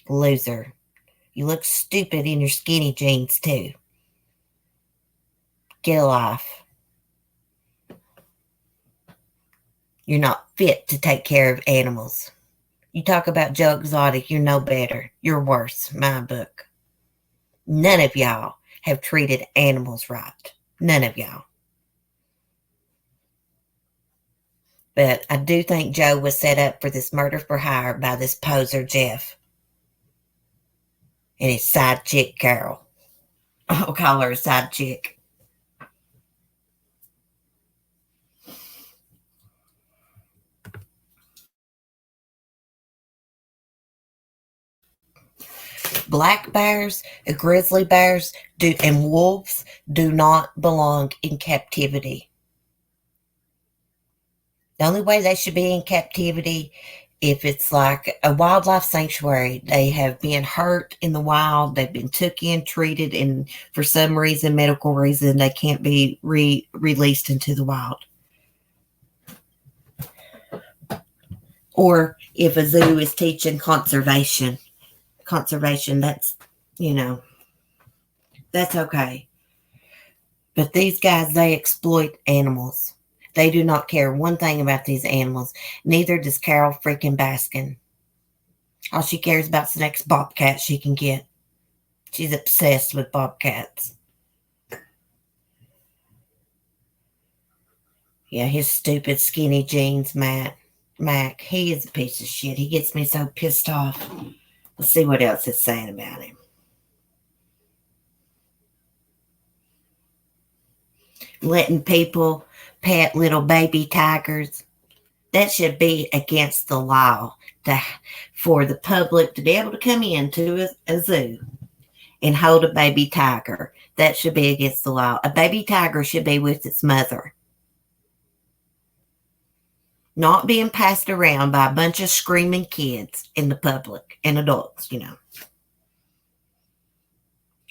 Loser. You look stupid in your skinny jeans, too. Get a life. You're not fit to take care of animals. You talk about Joe Exotic, you're no better. You're worse, my book. None of y'all have treated animals right. None of y'all. But I do think Joe was set up for this murder for hire by this poser Jeff and his side chick Carol. I'll call her a side chick. Black bears, grizzly bears, and wolves do not belong in captivity. The only way they should be in captivity, if it's like a wildlife sanctuary, they have been hurt in the wild, they've been took in, treated, and for some reason, medical reason, they can't be released into the wild. Or if a zoo is teaching conservation, that's, that's okay. But these guys, they exploit animals. They do not care one thing about these animals. Neither does Carol freaking Baskin. All she cares about is the next bobcat she can get. She's obsessed with bobcats. Yeah, his stupid skinny jeans, Mac. He is a piece of shit. He gets me so pissed off. Let's see what else it's saying about him. Letting people pet little baby tigers. That should be against the law for the public to be able to come into a zoo and hold a baby tiger. That should be against the law. A baby tiger should be with its mother. Not being passed around by a bunch of screaming kids in the public and adults,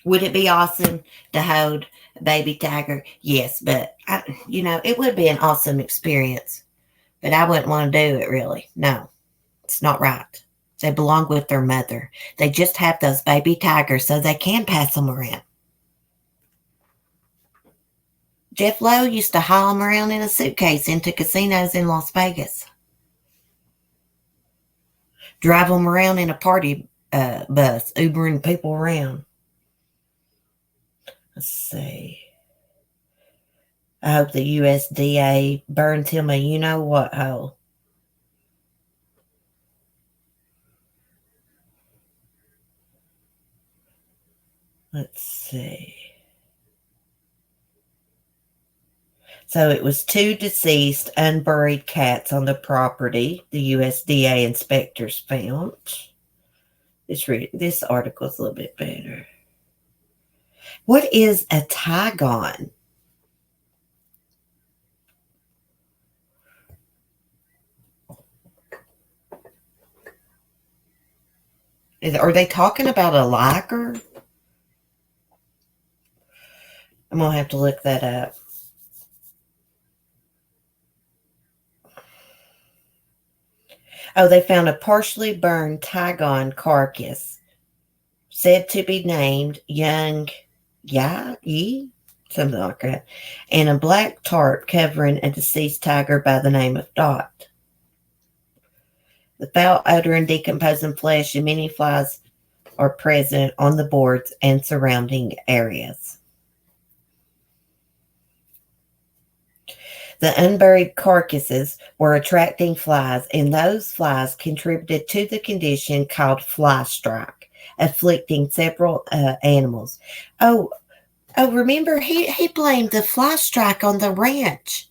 Would it be awesome to hold a baby tiger? Yes, but, it would be an awesome experience. But I wouldn't want to do it, really. No, it's not right. They belong with their mother. They just have those baby tigers so they can pass them around. Jeff Lowe used to haul them around in a suitcase into casinos in Las Vegas. Drive them around in a party bus, Ubering people around. Let's see. I hope the USDA burns him a you-know-what hole. Let's see. So it was 2 deceased, unburied cats on the property the USDA inspectors found. This article is a little bit better. What is a tigon? Are they talking about a liger? I'm going to have to look that up. Oh, they found a partially burned tigon carcass, said to be named Young Yi, something like that, and a black tarp covering a deceased tiger by the name of Dot. The foul odor and decomposing flesh and many flies are present on the boards and surrounding areas. The unburied carcasses were attracting flies, and those flies contributed to the condition called fly strike, afflicting several animals. Oh, remember, he blamed the fly strike on the ranch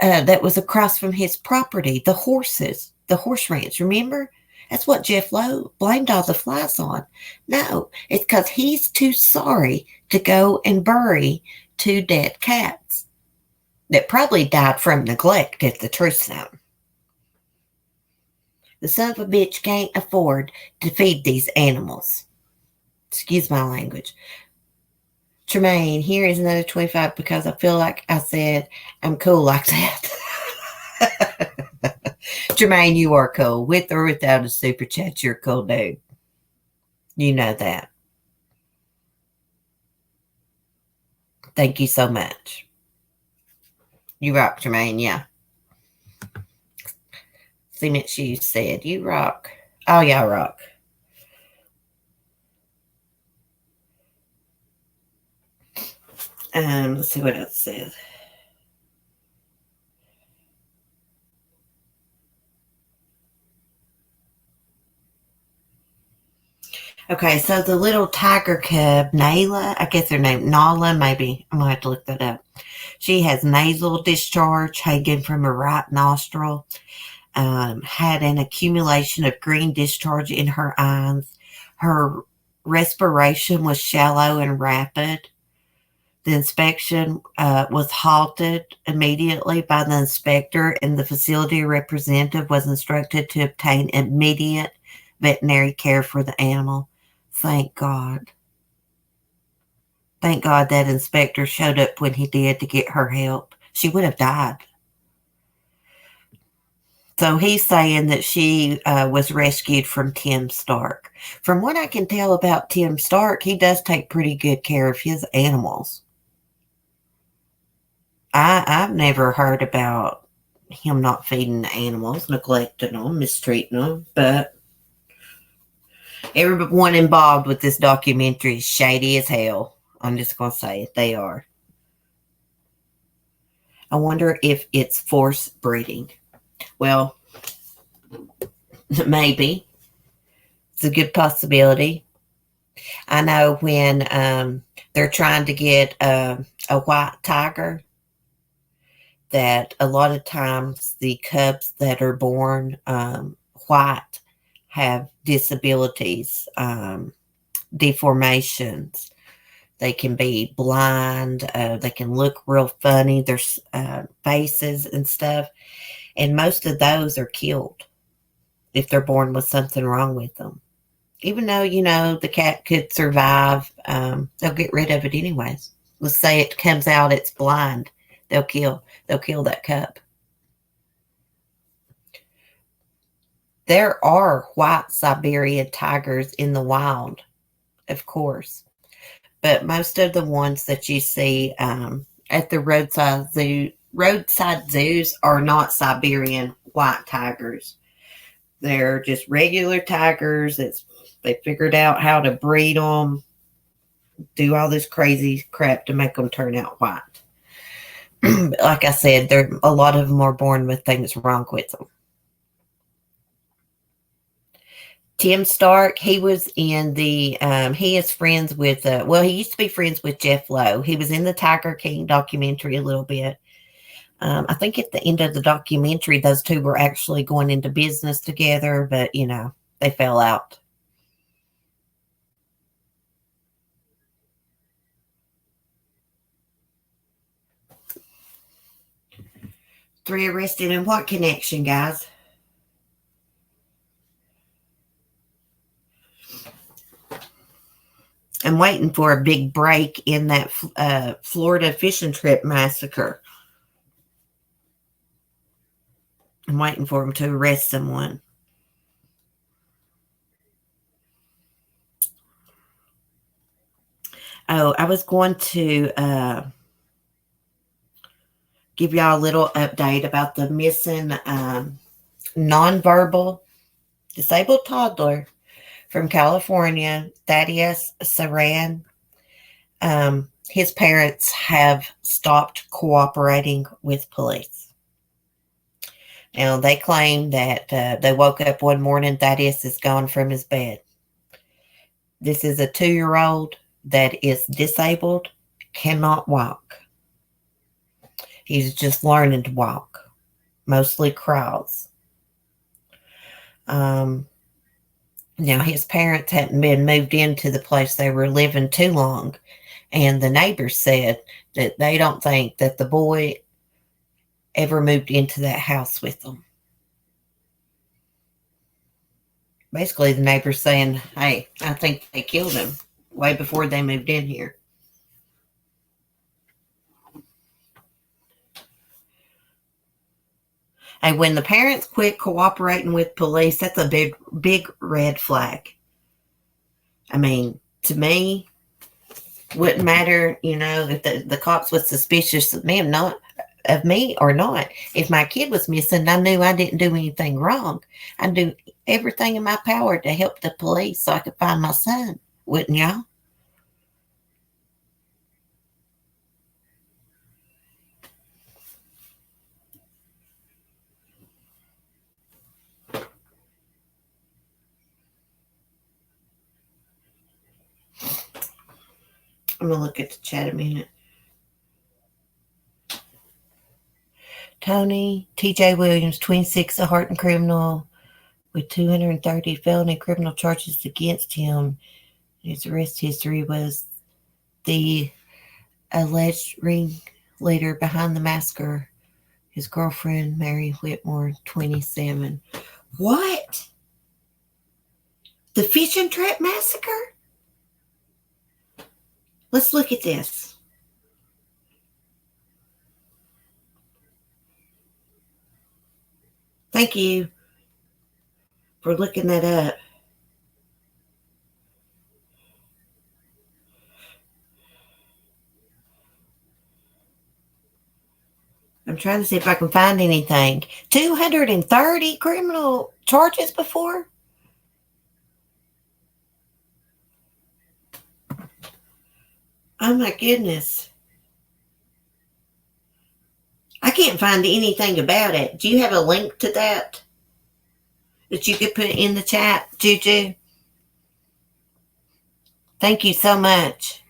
that was across from his property, the horse ranch, remember? That's what Jeff Lowe blamed all the flies on. No, it's because he's too sorry to go and bury 2 dead cats that probably died from neglect if the truth's known. The son of a bitch can't afford to feed these animals. Excuse my language. Tremaine, here is another 25 because I feel like I said I'm cool like that. Tremaine, you are cool. With or without a super chat, you're a cool dude. You know that. Thank you so much. You rock, Tremaine, yeah. Cement Shoes said, you rock. Oh, yeah, I rock. Let's see what else it says. Okay, so the little tiger cub, Nayla, I guess her name, Nala, maybe. I'm going to have to look that up. She has nasal discharge hanging from her right nostril, had an accumulation of green discharge in her eyes. Her respiration was shallow and rapid. The inspection was halted immediately by the inspector, and the facility representative was instructed to obtain immediate veterinary care for the animal. Thank God. Thank God that inspector showed up when he did to get her help. She would have died. So he's saying that she was rescued from Tim Stark. From what I can tell about Tim Stark, he does take pretty good care of his animals. I've never heard about him not feeding the animals, neglecting them, mistreating them, but everyone involved with this documentary is shady as hell. I'm just going to say it. They are. I wonder if it's force breeding. Well, maybe. It's a good possibility. I know when they're trying to get a white tiger, that a lot of times the cubs that are born white have disabilities, deformations. They can be blind. They can look real funny. There's faces and stuff. And most of those are killed if they're born with something wrong with them. Even though, the cat could survive, they'll get rid of it anyways. Let's say it comes out, it's blind. They'll kill that cub. There are white Siberian tigers in the wild, of course. But most of the ones that you see at the roadside zoos are not Siberian white tigers. They're just regular tigers. They figured out how to breed them, do all this crazy crap to make them turn out white. Like I said, a lot of them are born with things wrong with them. Tim Stark, he was in he is friends with, he used to be friends with Jeff Lowe. He was in the Tiger King documentary a little bit. I think at the end of the documentary, those two were actually going into business together, but, they fell out. Three arrested in what connection, guys? I'm waiting for a big break in that Florida fishing trip massacre. I'm waiting for them to arrest someone. Oh, I was going to give y'all a little update about the missing nonverbal disabled toddler from California, Thaddeus Saran. his parents have stopped cooperating with police. Now, they claim that they woke up one morning, Thaddeus is gone from his bed. This is a 2-year-old that is disabled, cannot walk. He's just learning to walk, mostly crawls. Now, his parents hadn't been moved into the place they were living too long, and the neighbors said that they don't think that the boy ever moved into that house with them. Basically, the neighbors saying, hey, I think they killed him way before they moved in here. And when the parents quit cooperating with police, that's a big red flag. I mean, to me, wouldn't matter, if the cops was suspicious of me, or not. If my kid was missing, I knew I didn't do anything wrong. I'd do everything in my power to help the police so I could find my son. Wouldn't y'all? I'm going to look at the chat a minute. Tony, T.J. Williams, 26, a hardened criminal with 230 felony criminal charges against him. His arrest history was the alleged ringleader behind the massacre. His girlfriend, Mary Whitmore, 27. What? The fishing trap massacre? Let's look at this. Thank you for looking that up. I'm trying to see if I can find anything. 230 criminal charges before? Oh my goodness. I can't find anything about it. Do you have a link to that you could put in the chat, Juju? Thank you so much.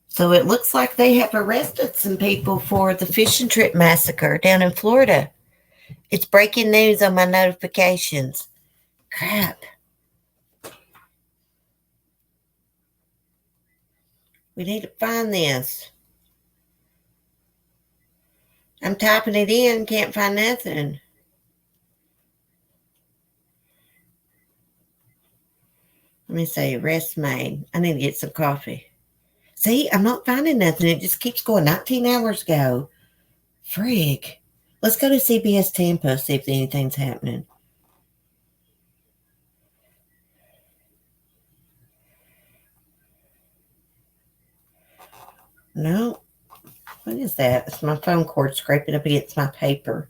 So it looks like they have arrested some people for the fishing trip massacre down in Florida. It's breaking news on my notifications. Crap. We need to find this. I'm typing it in, can't find nothing. Let me say arrest made. I need to get some coffee. See, I'm not finding nothing. It just keeps going. 19 hours ago. Frig. Let's go to CBS Tampa, see if anything's happening. No. What is that? It's my phone cord scraping up against my paper.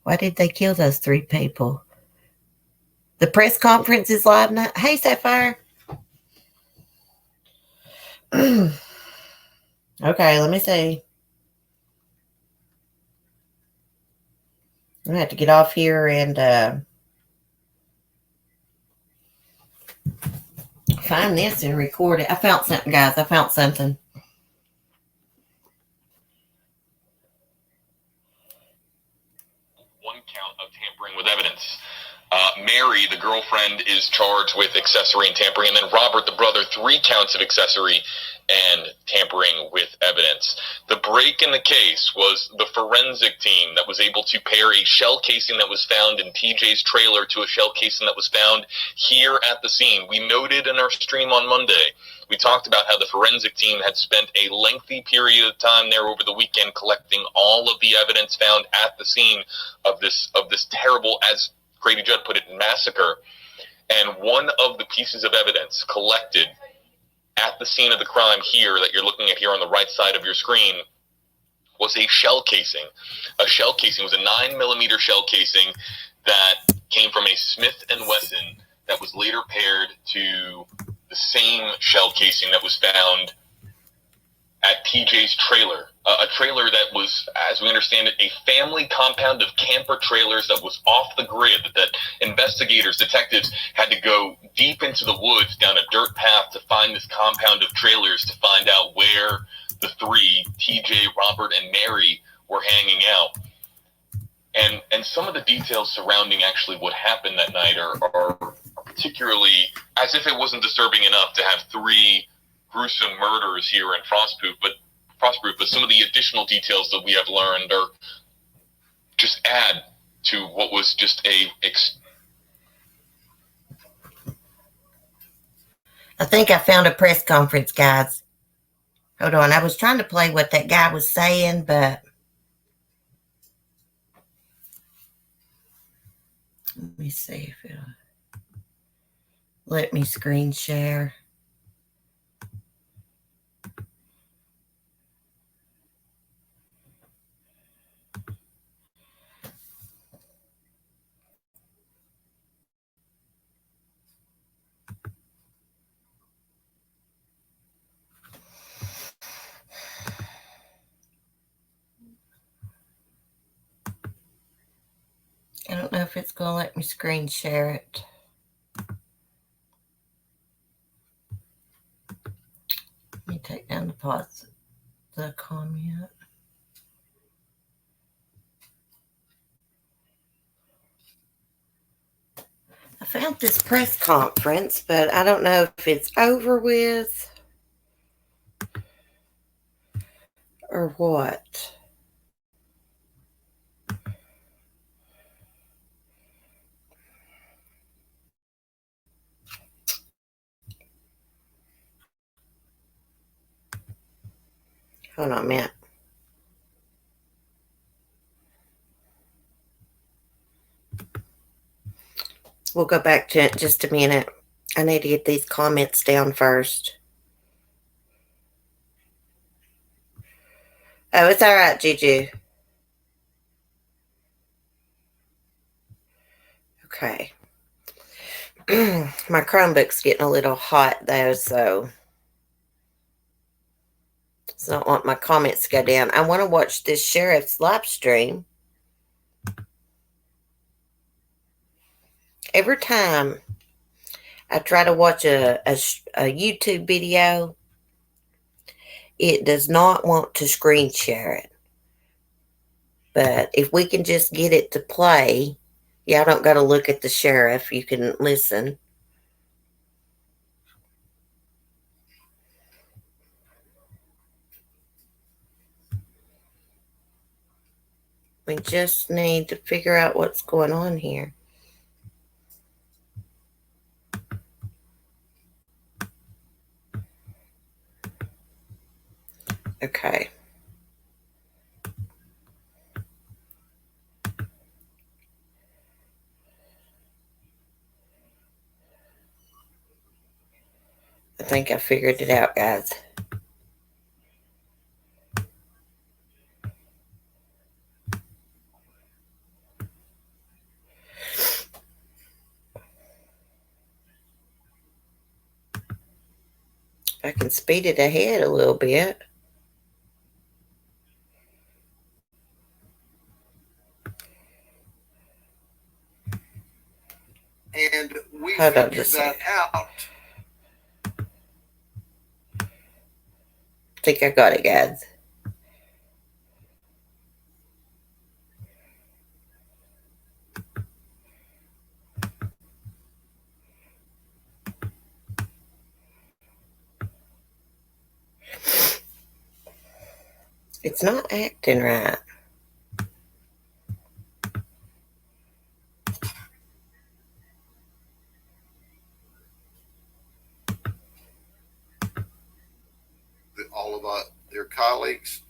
Why did they kill those 3 people? The press conference is live now. Hey, Sapphire. Okay, let me see. I'm going to have to get off here and find this and record it. I found something, guys. I found something. One count of tampering with evidence. Mary, the girlfriend, is charged with accessory and tampering, and then Robert, the brother, 3 counts of accessory and tampering with evidence. The break in the case was the forensic team that was able to pair a shell casing that was found in TJ's trailer to a shell casing that was found here at the scene. We noted in our stream on Monday, we talked about how the forensic team had spent a lengthy period of time there over the weekend collecting all of the evidence found at the scene of this terrible, as Grady Judd put it, massacre. And one of the pieces of evidence collected at the scene of the crime here that you're looking at here on the right side of your screen was a shell casing. A shell casing was a 9mm shell casing that came from a Smith & Wesson that was later paired to the casing that was found at TJ's trailer, a trailer that was, as we understand it, a family compound of camper trailers that was off the grid, that investigators, detectives had to go deep into the woods down a dirt path to find this compound of trailers to find out where the three, TJ, Robert, and Mary, were hanging out. And some of the details surrounding actually what happened that night are particularly, as if it wasn't disturbing enough to have three gruesome murders here in Frostproof, but some of the additional details that we have learned are just add to what was just I think I found a press conference, guys. Hold on. I was trying to play what that guy was saying, but let me see if it'll let me screen share. I don't know if it's going to let me screen share it. Let me take down the comment. I found this press conference, but I don't know if it's over with or what. Hold on a minute. We'll go back to it in just a minute. I need to get these comments down first. Oh, it's all right, Juju. Okay. My Chromebook's getting a little hot, though, so I don't want my comments to go down. I want to watch this sheriff's live stream. Every time I try to watch a YouTube video, it does not want to screen share it. But if we can just get it to play, y'all don't got to look at the sheriff. You can listen. We just need to figure out what's going on here. Okay. I think I figured it out, guys. I can speed it ahead a little bit. And we figured that out. I think I got it, guys. It's not acting right. All of their colleagues,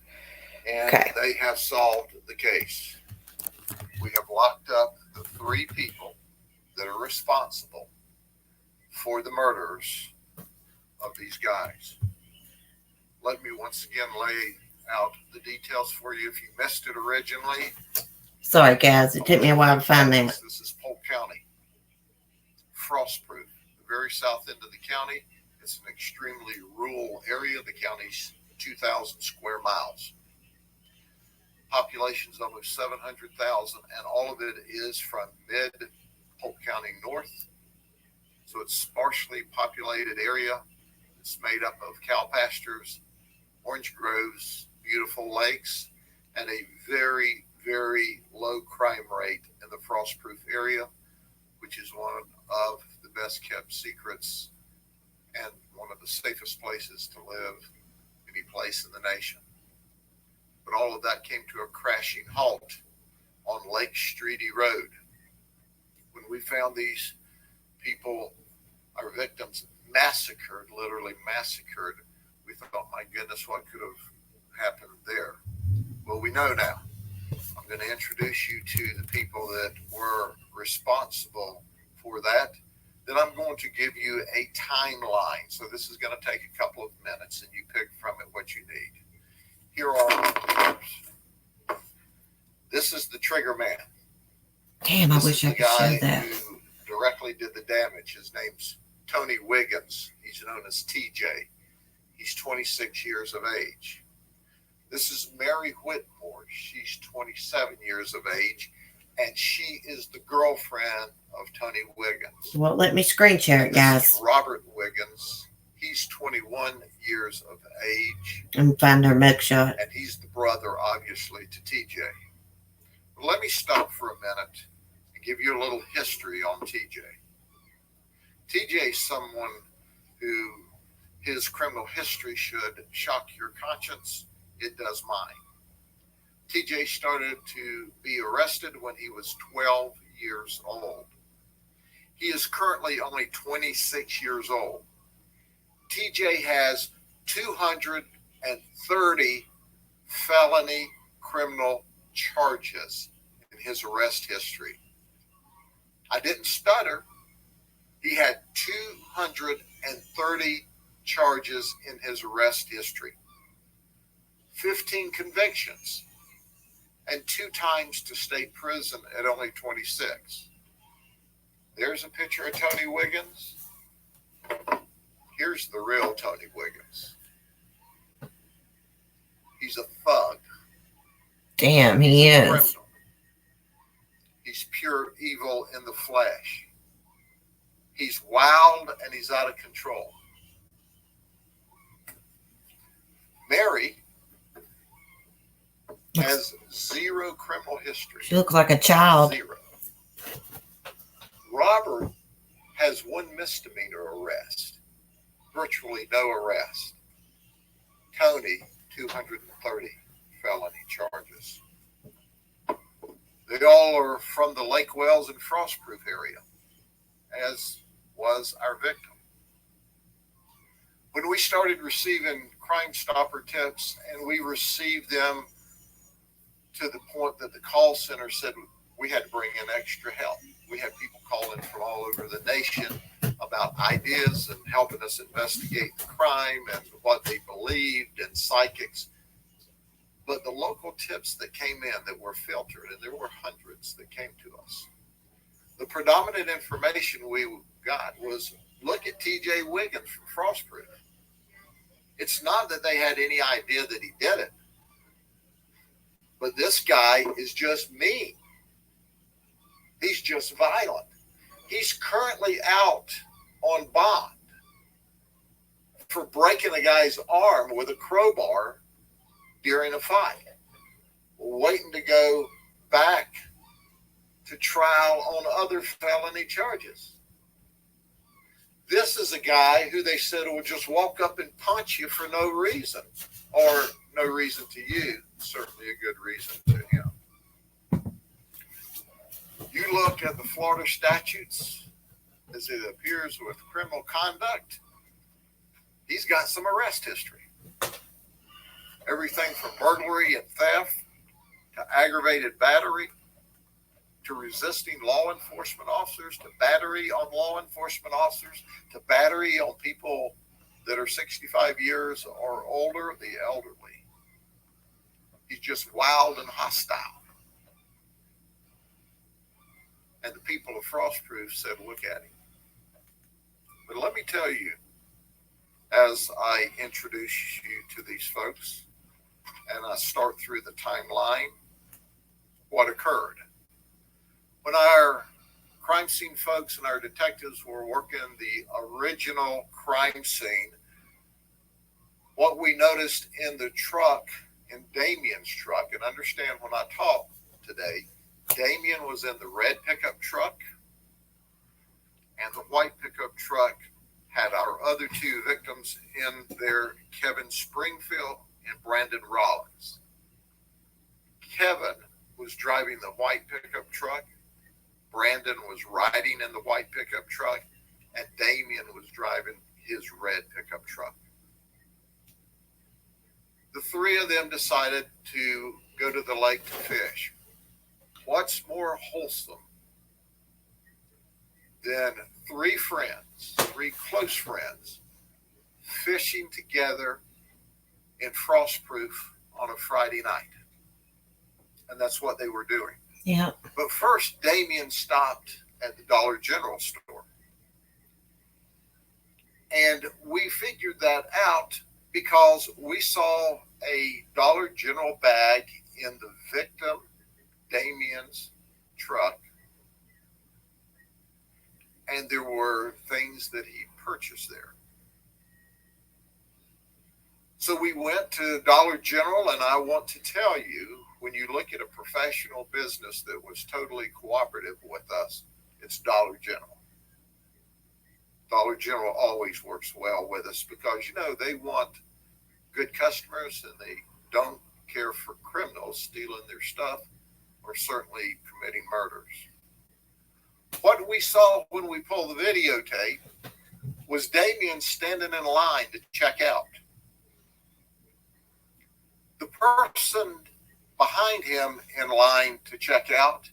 and they have solved the case. We have locked up the three people that are responsible for the murders of these guys. Let me once again lay out the details for you if you missed it originally. Sorry, guys. It took me a while to find that. This is Polk County. Frostproof, the very south end of the county. It's an extremely rural area. The county's 2,000 square miles. Population's almost 700,000, and all of it is from mid-Polk County north. So it's sparsely populated area. It's made up of cow pastures, orange groves, beautiful lakes, and a very, very low crime rate in the frost-proof area, which is one of the best kept secrets and one of the safest places to live any place in the nation. But all of that came to a crashing halt on Lake Streety Road. When we found these people, our victims, massacred, literally massacred, we thought, my goodness, what could have happened there? Well, we know now. I'm going to introduce you to the people that were responsible for that. Then I'm going to give you a timeline. So this is going to take a couple of minutes, and you pick from it what you need. Here are our leaders. This is the trigger man. Damn, I wish I could show that. Who directly did the damage. His name's Tony Wiggins. He's known as TJ. He's 26 years of age. This is Mary Whitmore. She's 27 years of age, and she is the girlfriend of Tony Wiggins. Well, let me screen share it, guys. This is Robert Wiggins. He's 21 years of age. And find her mugshot. And he's the brother, obviously, to TJ. But let me stop for a minute and give you a little history on TJ. TJ is someone who his criminal history should shock your conscience. It does mine. TJ started to be arrested when he was 12 years old. He is currently only 26 years old. TJ has 230 felony criminal charges in his arrest history. I didn't stutter. He had 230 charges in his arrest history. 15 convictions, and 2 times to state prison at only 26. There's a picture of Tony Wiggins. Here's the real Tony Wiggins. He's a thug. Damn, he is. Criminal. He's pure evil in the flesh. He's wild and he's out of control. Mary has zero criminal history. She looks like a child. Zero. Robert has 1 misdemeanor arrest. Virtually no arrest. Tony, 230 felony charges. They all are from the Lake Wells and Frostproof area, as was our victim. When we started receiving Crime Stopper tips, and we received them to the point that the call center said we had to bring in extra help. We had people calling from all over the nation about ideas and helping us investigate the crime and what they believed and psychics. But the local tips that came in that were filtered, and there were hundreds that came to us, the predominant information we got was, look at TJ Wiggins from Frostproof. It's not that they had any idea that he did it, but this guy is just mean. He's just violent. He's currently out on bond for breaking a guy's arm with a crowbar during a fight, waiting to go back to trial on other felony charges. This is a guy who they said will just walk up and punch you for no reason, or no reason to you, certainly a good reason to him. You look at the Florida statutes as it appears with criminal conduct, he's got some arrest history. Everything from burglary and theft to aggravated battery to resisting law enforcement officers to battery on law enforcement officers to battery on people that are 65 years or older, the elderly. He's just wild and hostile. And the people of Frostproof said, look at him. But let me tell you, as I introduce you to these folks and I start through the timeline, what occurred. When our crime scene folks and our detectives were working the original crime scene, what we noticed in the truck, in Damien's truck, and understand when I talk today, Damien was in the red pickup truck, and the white pickup truck had our other two victims in there, Kevin Springfield and Brandon Rollins. Kevin was driving the white pickup truck, Brandon was riding in the white pickup truck, and Damien was driving his red pickup truck. The three of them decided to go to the lake to fish. What's more wholesome than three friends, three close friends, fishing together in frostproof on a Friday night? And that's what they were doing. Yeah. But first, Damien stopped at the Dollar General store. And we figured that out because we saw a Dollar General bag in the victim, Damien's truck. And there were things that he purchased there. So we went to Dollar General, and I want to tell you, when you look at a professional business that was totally cooperative with us, it's Dollar General. Dollar General always works well with us because, you know, they want good customers and they don't care for criminals stealing their stuff or certainly committing murders. What we saw when we pulled the videotape was Damien standing in line to check out. The person behind him in line to check out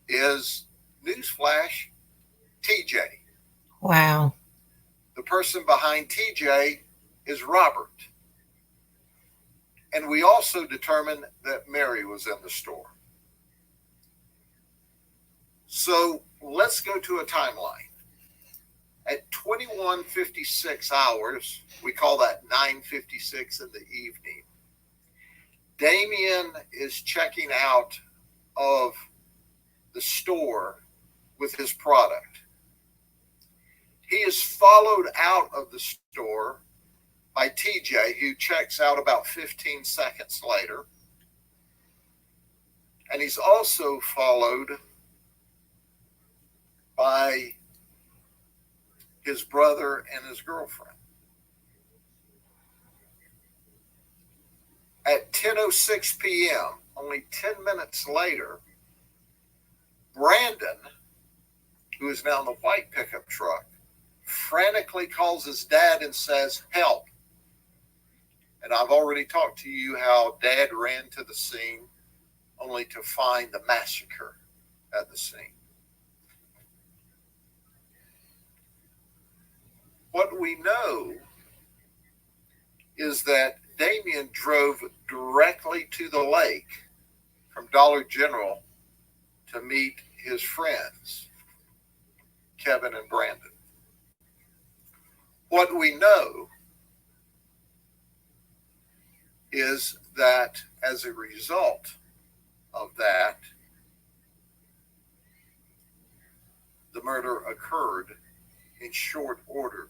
is, newsflash, TJ. Wow. The person behind TJ is Robert. And we also determined that Mary was in the store. So let's go to a timeline. At 21:56 hours, we call that 9:56 in the evening, Damien is checking out of the store with his product. He is followed out of the store by TJ, who checks out about 15 seconds later. And he's also followed by his brother and his girlfriend. At 10:06 p.m., only 10 minutes later, Brandon, who is now in the white pickup truck, frantically calls his dad and says, "Help." And I've already talked to you how Dad ran to the scene only to find the massacre at the scene. What we know is that Damien drove directly to the lake from Dollar General to meet his friends, Kevin and Brandon. What we know is that as a result of that, the murder occurred in short order,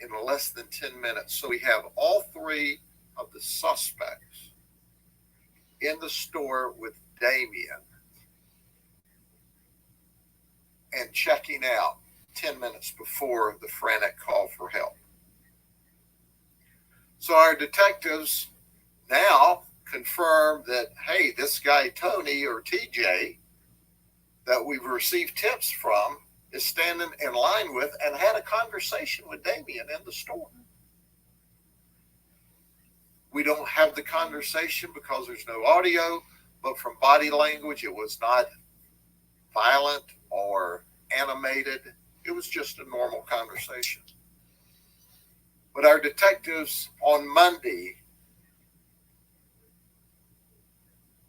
in less than 10 minutes. So we have all three of the suspects in the store with Damien and checking out 10 minutes before the frantic call for help. So our detectives now confirm that, hey, this guy Tony, or TJ, that we've received tips from, is standing in line with and had a conversation with Damien in the store. We don't have the conversation because there's no audio, but from body language, it was not violent or animated. It was just a normal conversation. But our detectives on Monday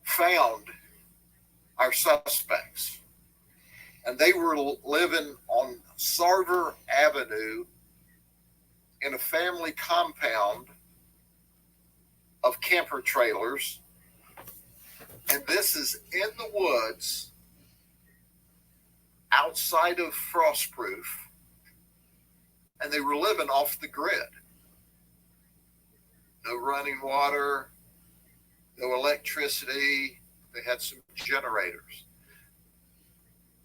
found our suspects, and they were living on Sarver Avenue in a family compound of camper trailers. And this is in the woods outside of Frostproof. And they were living off the grid. No running water, no electricity. They had some generators.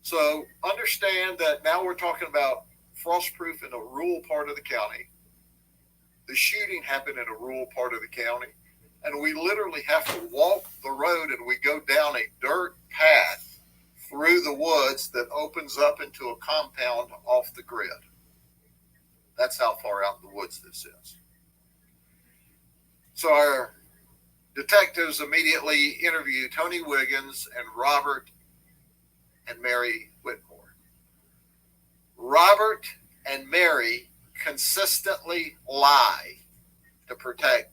So understand that now we're talking about Frostproof in a rural part of the county. The shooting happened in a rural part of the county. And we literally have to walk the road, and we go down a dirt path through the woods that opens up into a compound off the grid. That's how far out in the woods this is. So our detectives immediately interview Tony Wiggins and Robert and Mary Whitmore. Robert and Mary consistently lie to protect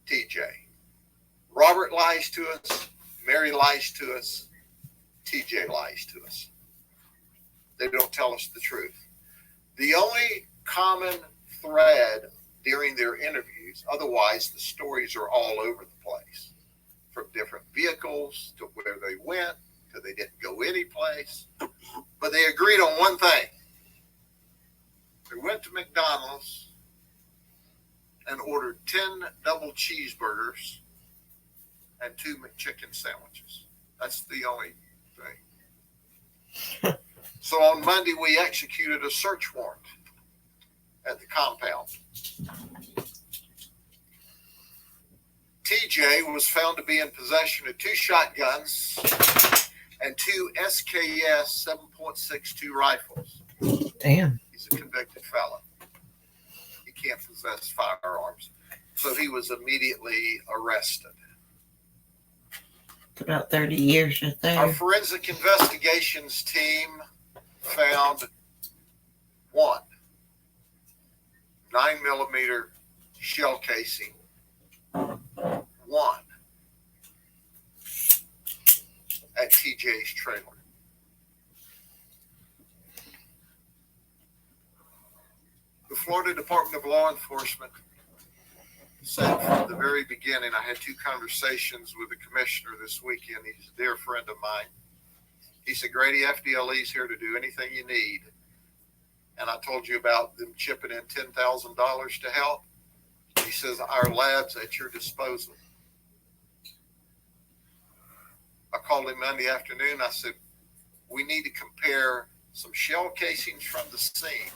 TJ. Robert lies to us, Mary lies to us, TJ lies to us. They don't tell us the truth. The only common thread during their interviews, otherwise the stories are all over the place, from different vehicles to where they went to they didn't go any place, but they agreed on one thing. They went to McDonald's and ordered 10 double cheeseburgers and 2 McChicken sandwiches. That's the only thing. So on Monday, we executed a search warrant at the compound. TJ was found to be in possession of 2 shotguns and 2 SKS 7.62 rifles. Damn. He's a convicted felon. He can't possess firearms. So he was immediately arrested. It's about 30 years right there. Our forensic investigations team found 1 9mm shell casing. 1 at TJ's trailer. The Florida Department of Law Enforcement said from the very beginning, I had 2 conversations with the commissioner this weekend. He's a dear friend of mine. He said, Grady, FDLE's here to do anything you need. And I told you about them chipping in $10,000 to help. He says, our lab's at your disposal. I called him Monday afternoon. I said, we need to compare some shell casings from the scene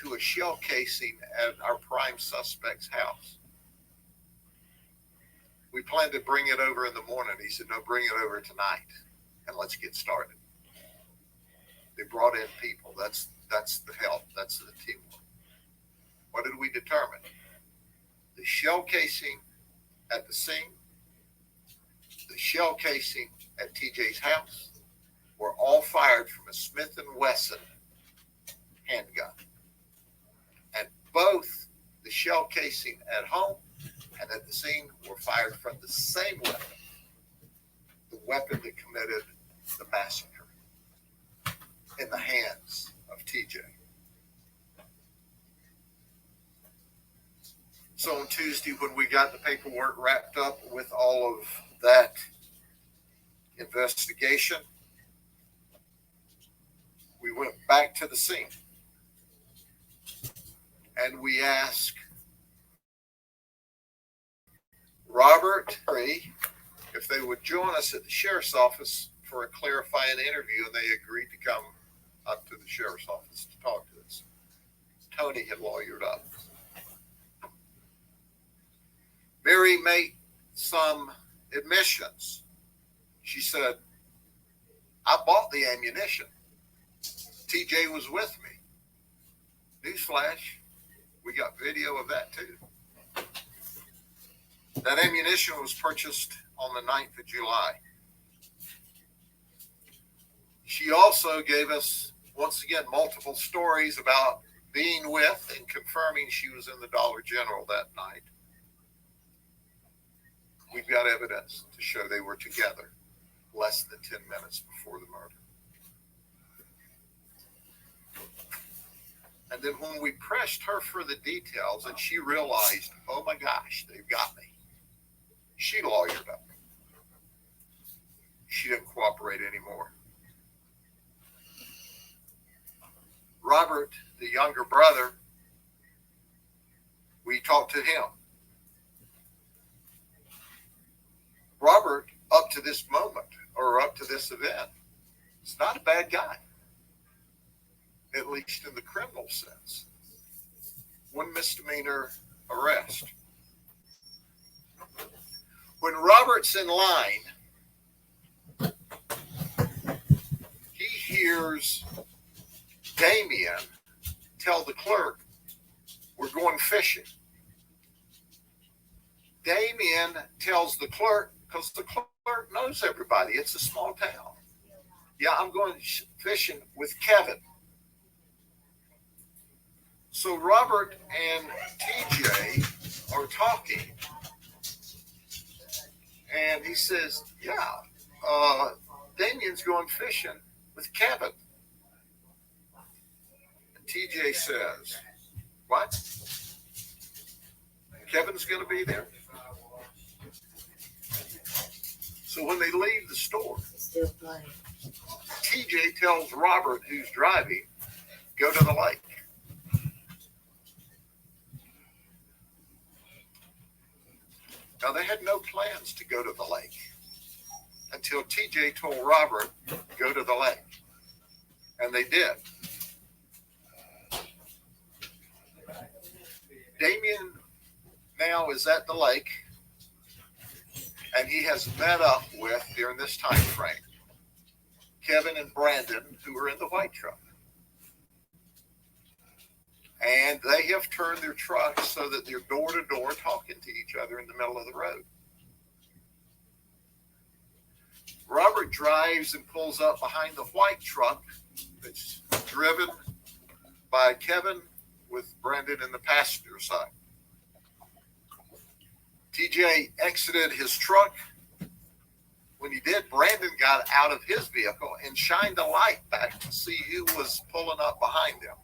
to a shell casing at our prime suspect's house. We plan to bring it over in the morning. He said, no, bring it over tonight and let's get started. They brought in people. That's the help. That's the teamwork. What did we determine? The shell casing at the scene, the shell casing at TJ's house were all fired from a Smith & Wesson handgun. And both the shell casing at home and at the scene were fired from the same weapon, the weapon that committed the massacre in the hands of TJ. So on Tuesday, when we got the paperwork wrapped up with all of that investigation, we went back to the scene and we asked Robert if they would join us at the sheriff's office for a clarifying interview, and they agreed to come up to the sheriff's office to talk to us. Tony had lawyered up. Mary made some admissions. She said, I bought the ammunition. TJ was with me. Newsflash, we got video of that too. That ammunition was purchased on the 9th of July. She also gave us, once again, multiple stories about being with and confirming she was in the Dollar General that night. We've got evidence to show they were together less than 10 minutes before the murder. And then when we pressed her for the details and she realized, oh my gosh, they've got me, she lawyered up. She didn't cooperate anymore. Robert, the younger brother, we talked to him. Robert, up to this moment, or up to this event, is not a bad guy, at least in the criminal sense. One misdemeanor arrest. When Robert's in line, he hears Damien tell the clerk, we're going fishing. Damien tells the clerk, because the clerk knows everybody. It's a small town. Yeah, I'm going fishing with Kevin. So Robert and TJ are talking. And he says, yeah, Damien's going fishing with Kevin. And TJ says, what? Kevin's going to be there? So when they leave the store, TJ tells Robert, who's driving, go to the lake. Now, they had no plans to go to the lake until TJ told Robert, go to the lake. And they did. Damien now is at the lake, and he has met up with, during this time frame, Kevin and Brandon, who are in the white truck. And they have turned their trucks so that they're door to door talking to each other in the middle of the road. Robert drives and pulls up behind the white truck that's driven by Kevin with Brandon in the passenger side. TJ exited his truck. When he did, Brandon got out of his vehicle and shined a light back to see who was pulling up behind him.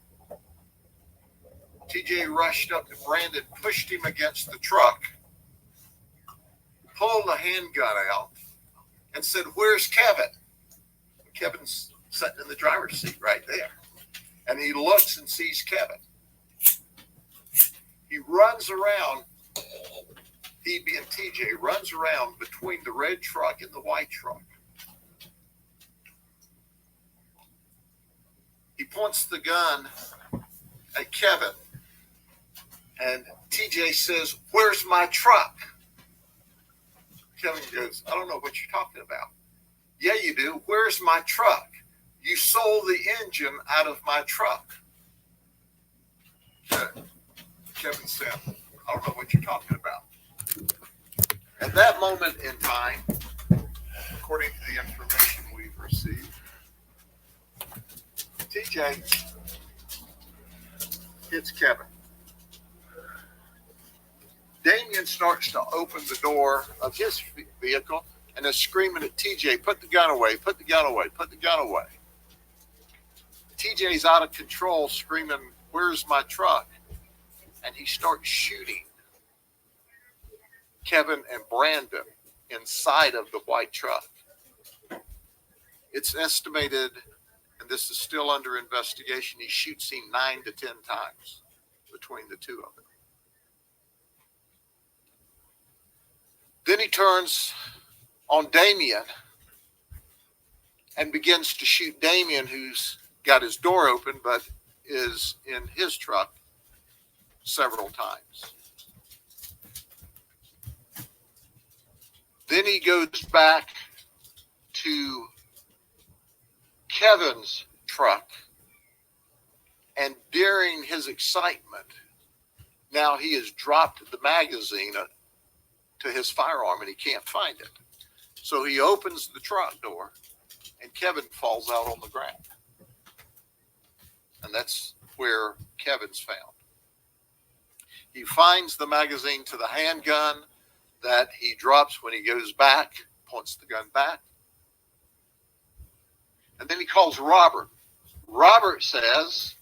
TJ rushed up to Brandon, pushed him against the truck, pulled a handgun out, and said, where's Kevin? Kevin's sitting in the driver's seat right there. And he looks and sees Kevin. He runs around, he being TJ, runs around between the red truck and the white truck. He points the gun at Kevin. And TJ says, where's my truck? Kevin goes, I don't know what you're talking about. Yeah, you do. Where's my truck? You sold the engine out of my truck. Kevin said, I don't know what you're talking about. At that moment in time, according to the information we've received, TJ hits Kevin. Damien starts to open the door of his vehicle and is screaming at TJ, put the gun away, put the gun away, put the gun away. TJ's out of control, screaming, where's my truck? And he starts shooting Kevin and Brandon inside of the white truck. It's estimated, and this is still under investigation, he shoots him 9 to 10 times between the two of them. Then he turns on Damien and begins to shoot Damien, who's got his door open but is in his truck, several times. Then he goes back to Kevin's truck, and during his excitement, now he has dropped the magazine to his firearm and he can't find it. So he opens the truck door and Kevin falls out on the ground. And that's where Kevin's found. He finds the magazine to the handgun that he drops when he goes back, points the gun back. And then he calls Robert. Robert says,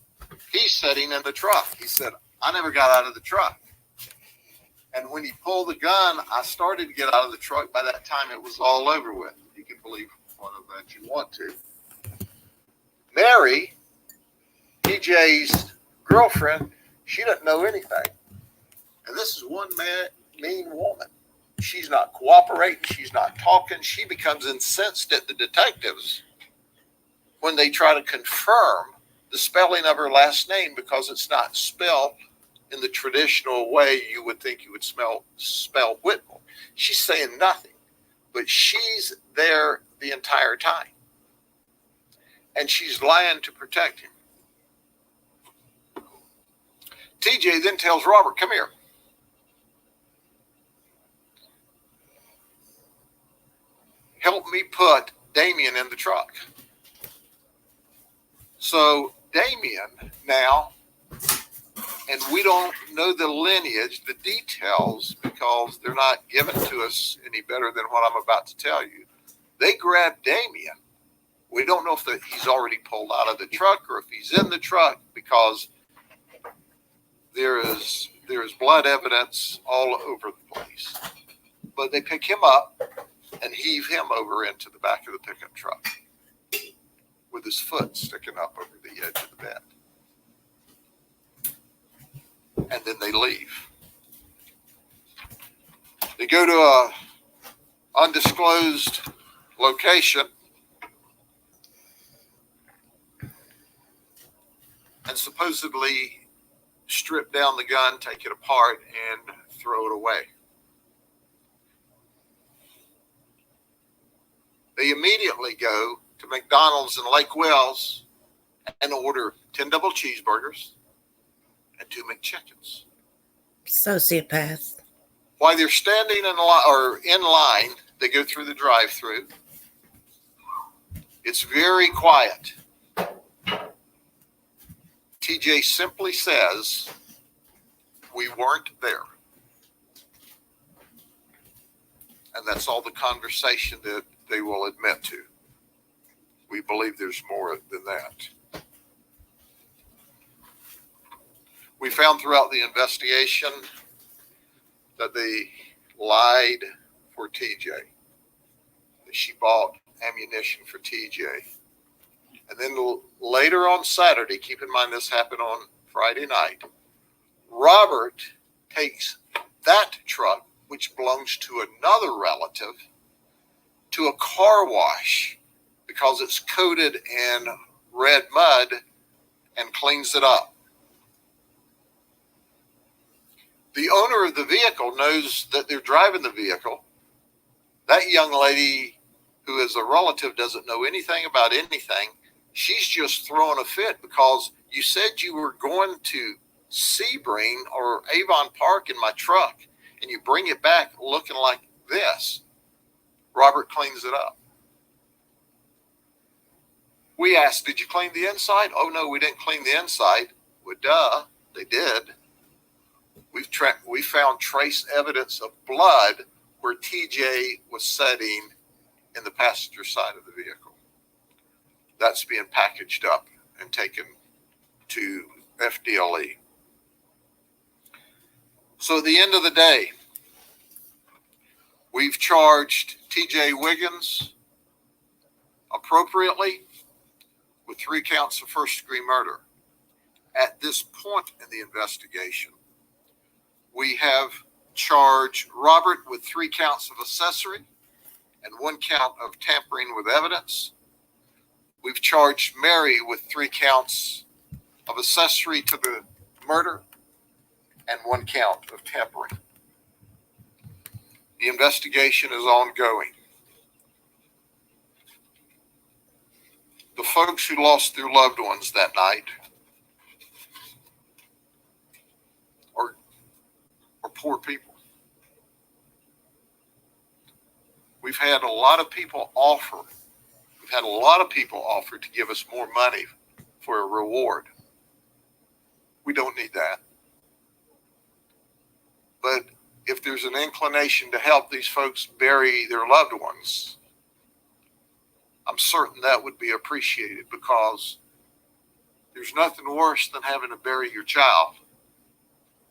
He's sitting in the truck. He said, I never got out of the truck. And when he pulled the gun, I started to get out of the truck. By that time, it was all over with. You can believe one of that you want to. Mary, TJ's girlfriend, she doesn't know anything. And this is one mean woman. She's not cooperating. She's not talking. She becomes incensed at the detectives when they try to confirm the spelling of her last name because it's not spelled in the traditional way you would think you would spell Whitmore. She's saying nothing, but she's there the entire time. And she's lying to protect him. TJ then tells Robert, come here. Help me put Damien in the truck. So Damien now, and we don't know the lineage, the details, because they're not given to us any better than what I'm about to tell you. They grab Damien. We don't know if he's already pulled out of the truck or if he's in the truck because there is blood evidence all over the place. But they pick him up and heave him over into the back of the pickup truck with his foot sticking up over the edge of the bed. And then they leave. They go to a undisclosed location and supposedly strip down the gun, take it apart, and throw it away. They immediately go to McDonald's in Lake Wells and order 10 double cheeseburgers and 2 McChickens. Sociopaths. While they're standing in line, they go through the drive-thru. It's very quiet. TJ simply says, we weren't there. And that's all the conversation that they will admit to. We believe there's more than that. We found throughout the investigation that they lied for TJ. That she bought ammunition for TJ. And then later on Saturday, keep in mind this happened on Friday night, Robert takes that truck, which belongs to another relative, to a car wash because it's coated in red mud and cleans it up. The owner of the vehicle knows that they're driving the vehicle. That young lady who is a relative doesn't know anything about anything. She's just throwing a fit because you said you were going to Sebring or Avon Park in my truck and you bring it back looking like this. Robert cleans it up. We asked, did you clean the inside? Oh, no, we didn't clean the inside. Well, duh, they did. We found trace evidence of blood where TJ was sitting in the passenger side of the vehicle. That's being packaged up and taken to FDLE. So at the end of the day, we've charged TJ Wiggins appropriately with 3 counts of first-degree murder. At this point in the investigation, we have charged Robert with 3 counts of accessory and 1 count of tampering with evidence. We've charged Mary with 3 counts of accessory to the murder and 1 count of tampering. The investigation is ongoing. The folks who lost their loved ones that night are poor people. We've had a lot of people offer to give us more money for a reward. We don't need that. But if there's an inclination to help these folks bury their loved ones, I'm certain that would be appreciated because There's nothing worse than having to bury your child,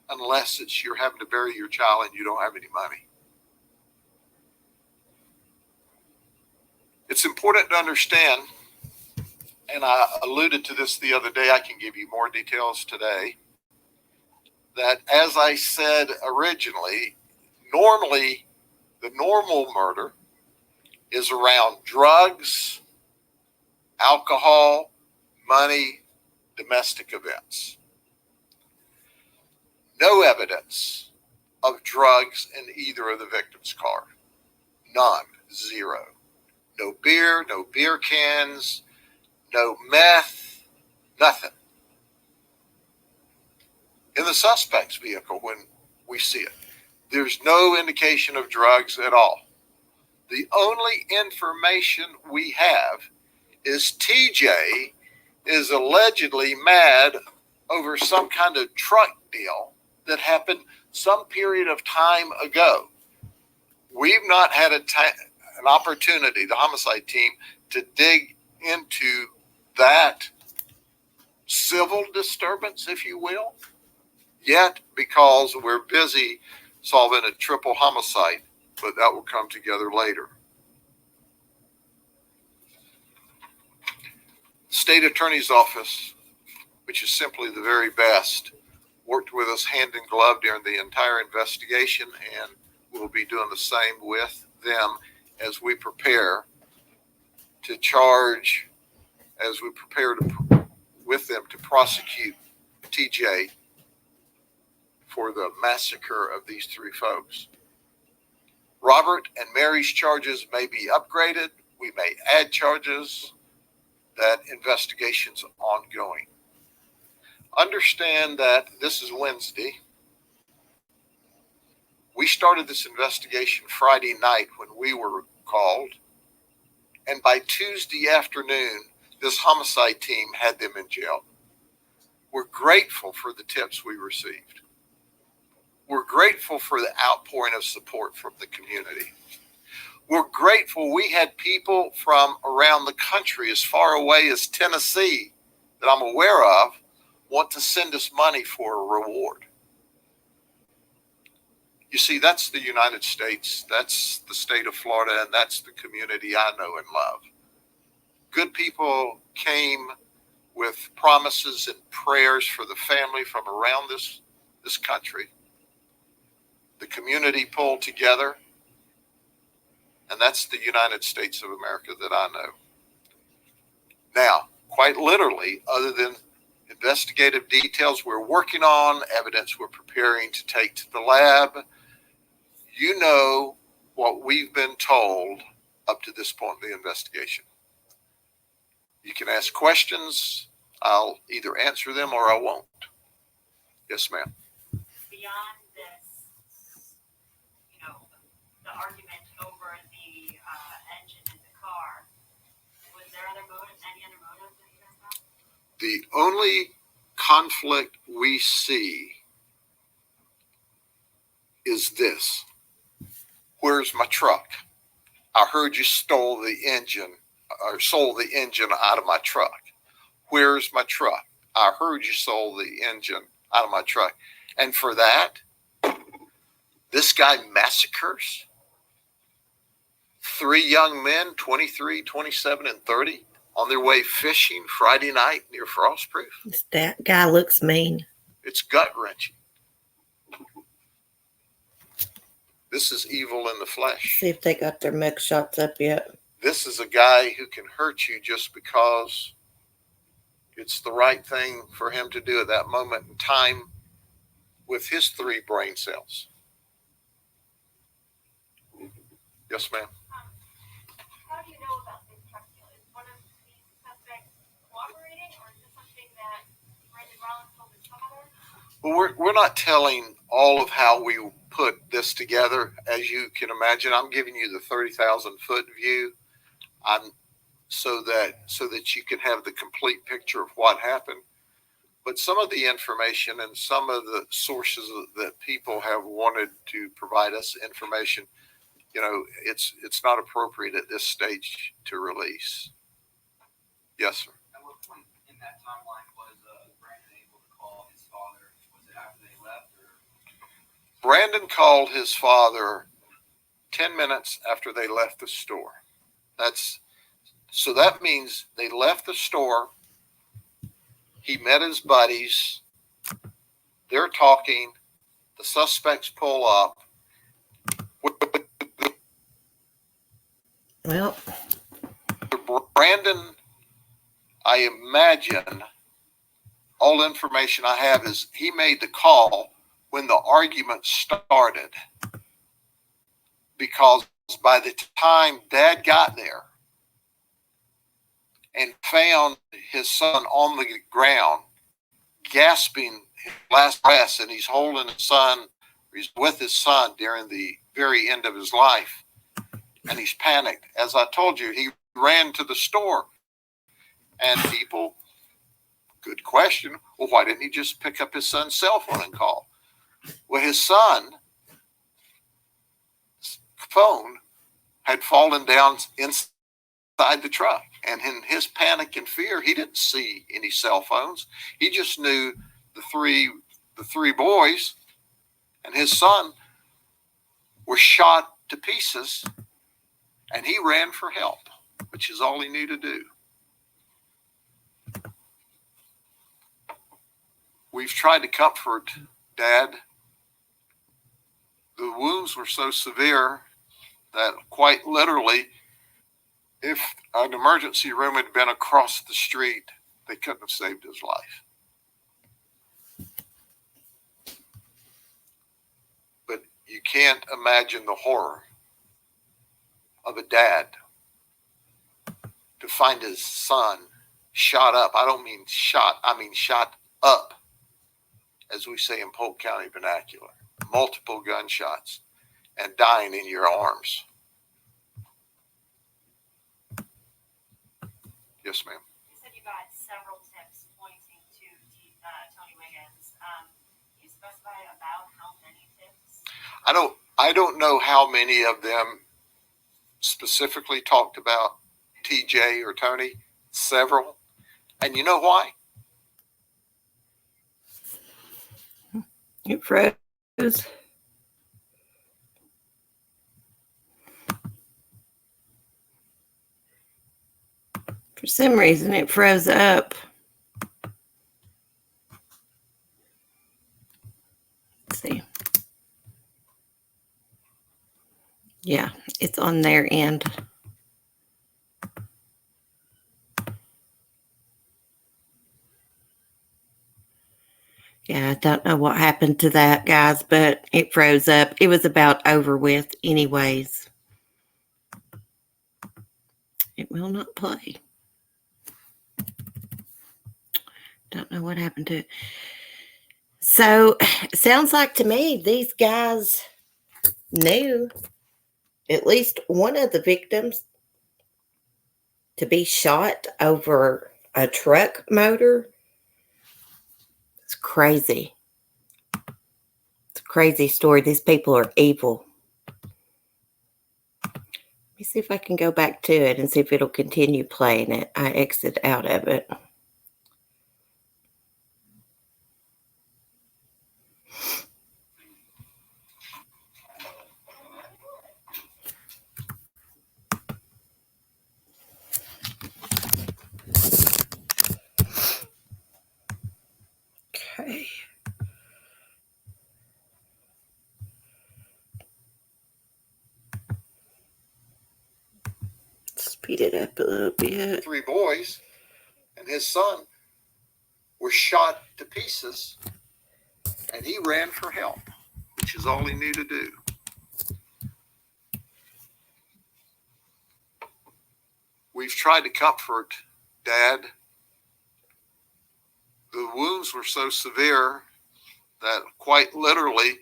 unless it's you're having to bury your child and you don't have any money. It's important to understand, and I alluded to this the other day, I can give you more details today, that as I said originally, normally the normal murder is around drugs, alcohol, money, domestic events. No evidence of drugs in either of the victims' car. None. Zero. No beer cans, no meth, nothing. In the suspect's vehicle when we see it, there's no indication of drugs at all. The only information we have is TJ is allegedly mad over some kind of truck deal that happened some period of time ago. We've not had an opportunity, the homicide team, to dig into that civil disturbance, if you will, yet, because we're busy solving a triple homicide, but that will come together later. State Attorney's Office, which is simply the very best, worked with us hand in glove during the entire investigation, and we'll be doing the same with them as we prepare to charge, as we prepare with them to prosecute TJ for the massacre of these three folks. Robert and Mary's charges may be upgraded. We may add charges. That investigation's ongoing. Understand that this is Wednesday. We started this investigation Friday night when we were called, and by Tuesday afternoon, this homicide team had them in jail. We're grateful for the tips we received. We're grateful for the outpouring of support from the community. We're grateful we had people from around the country, as far away as Tennessee, that I'm aware of, want to send us money for a reward. You see, that's the United States, that's the state of Florida, and that's the community I know and love. Good people came with promises and prayers for the family from around this country. The community pulled together, and that's the United States of America that I know. Now, quite literally, other than investigative details we're working on, evidence we're preparing to take to the lab, you know what we've been told up to this point in the investigation. You can ask questions. I'll either answer them or I won't. Yes, ma'am. Beyond this, the argument over the engine in the car, was there any other motives that you guys have? The only conflict we see is this. Where's my truck? I heard you stole the engine or sold the engine out of my truck. Where's my truck? I heard you sold the engine out of my truck. And for that, this guy massacres 3 young men, 23, 27, and 30, on their way fishing Friday night near Frostproof. That guy looks mean. It's gut-wrenching. This is evil in the flesh. See if they got their mug shots up yet. This is a guy who can hurt you just because it's the right thing for him to do at that moment in time with his 3 brain cells. Yes, ma'am. How do you know about this truck deal? Is one of these suspects cooperating, or is this something that Brandon Rollins told his father? Well, we're not telling all of how we put this together. As you can imagine, I'm giving you the 30,000 foot view. So that you can have the complete picture of what happened. But some of the information and some of the sources that people have wanted to provide us information, it's not appropriate at this stage to release. Yes, sir. At what point in that timeline was Brandon called his father 10 minutes after they left the store. So that means they left the store. He met his buddies. They're talking. The suspects pull up. Well, Brandon, I imagine, all the information I have is he made the call when the argument started, because by the time Dad got there and found his son on the ground, gasping his last breaths, and he's holding his son, he's with his son during the very end of his life, and he's panicked. As I told you, he ran to the store, and people, good question, well, why didn't he just pick up his son's cell phone and call? Well, his son's phone had fallen down inside the truck, and in his panic and fear, he didn't see any cell phones. He just knew the three boys and his son were shot to pieces, and he ran for help, which is all he knew to do. We've tried to comfort Dad. The wounds were so severe that quite literally, if an emergency room had been across the street, they couldn't have saved his life. But you can't imagine the horror of a dad to find his son shot up. I don't mean shot, I mean shot up, as we say in Polk County vernacular. Multiple gunshots, and dying in your arms. Yes, ma'am. You said you got several tips pointing to Tony Wiggins. Can you specify about how many tips? I don't know how many of them specifically talked about TJ or Tony. Several. And you know why? it froze. For some reason, it froze up. Let's see. Yeah, it's on their end. Yeah, I don't know what happened to that, guys, but it froze up. It was about over with anyways. It will not play. Don't know what happened to it. So, it sounds like to me these guys knew at least one of the victims to be shot over a truck motor. It's crazy. It's a crazy story. These people are evil. Let me see if I can go back to it and see if it'll continue playing it. I exit out of it. Okay. Speed it up a little bit. Three boys and his son were shot to pieces, and he ran for help, which is all he knew to do. We've tried to comfort Dad. The wounds were so severe that quite literally,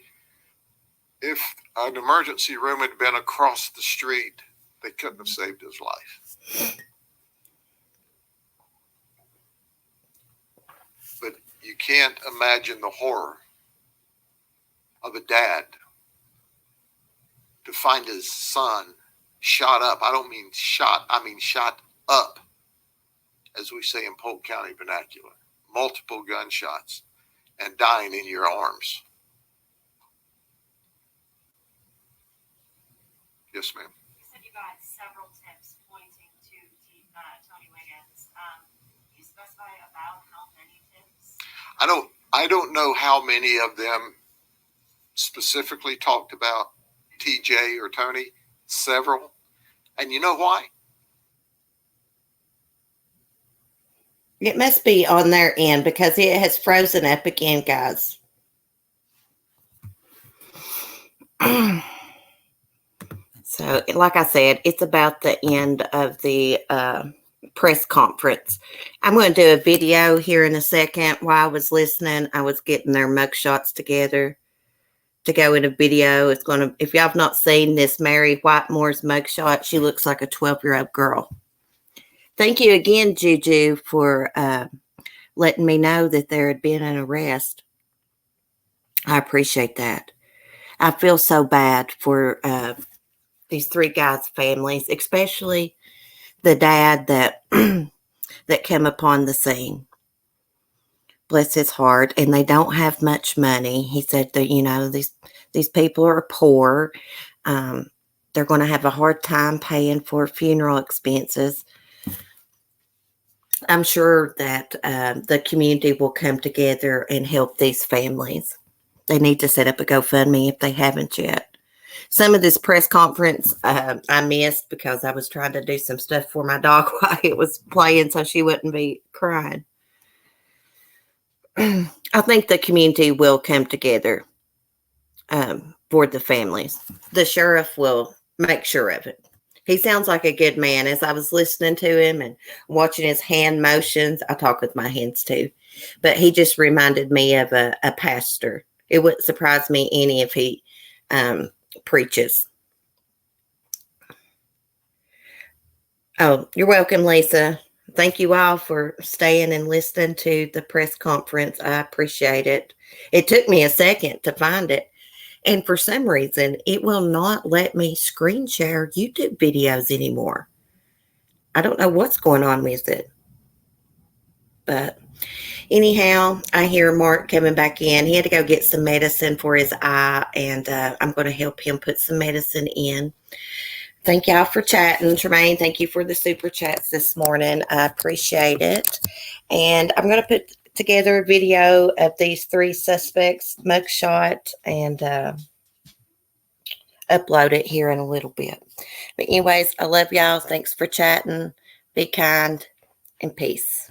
if an emergency room had been across the street, they couldn't have saved his life. But you can't imagine the horror of a dad to find his son shot up. I don't mean shot, I mean shot up, as we say in Polk County vernacular. Multiple gunshots, and dying in your arms. Yes, ma'am. You said you got several tips pointing to Tony Wiggins. Can you specify about how many tips? I don't know how many of them specifically talked about TJ or Tony. Several. And you know why? It must be on their end because it has frozen up again, guys. So, like I said, it's about the end of the press conference. I'm going to do a video here in a second. While I was listening, I was getting their mugshots together to go in a video. It's going to, if y'all have not seen this Mary Whitemore's mugshot, she looks like a 12-year-old girl. Thank you again, Juju, for letting me know that there had been an arrest. I appreciate that. I feel so bad for these three guys' families, especially the dad that that came upon the scene. Bless his heart. And they don't have much money. He said that, you know, these people are poor. They're going to have a hard time paying for funeral expenses. I'm sure that the community will come together and help these families. They need to set up a GoFundMe if they haven't yet. Some of this press conference I missed because I was trying to do some stuff for my dog while it was playing so she wouldn't be crying. I think the community will come together for the families. The sheriff will make sure of it. He sounds like a good man. As I was listening to him and watching his hand motions, I talk with my hands too. But he just reminded me of a pastor. It wouldn't surprise me any if he preaches. Oh, you're welcome, Lisa. Thank you all for staying and listening to the press conference. I appreciate it. It took me a second to find it. And for some reason, it will not let me screen share YouTube videos anymore. I don't know what's going on with it. But anyhow, I hear Mark coming back in. He had to go get some medicine for his eye, and I'm going to help him put some medicine in. Thank y'all for chatting. Tremaine, thank you for the super chats this morning. I appreciate it. And I'm going to put together a video of these three suspects mugshot and upload it here in a little bit. But anyways, I love y'all. Thanks for chatting. Be kind and peace.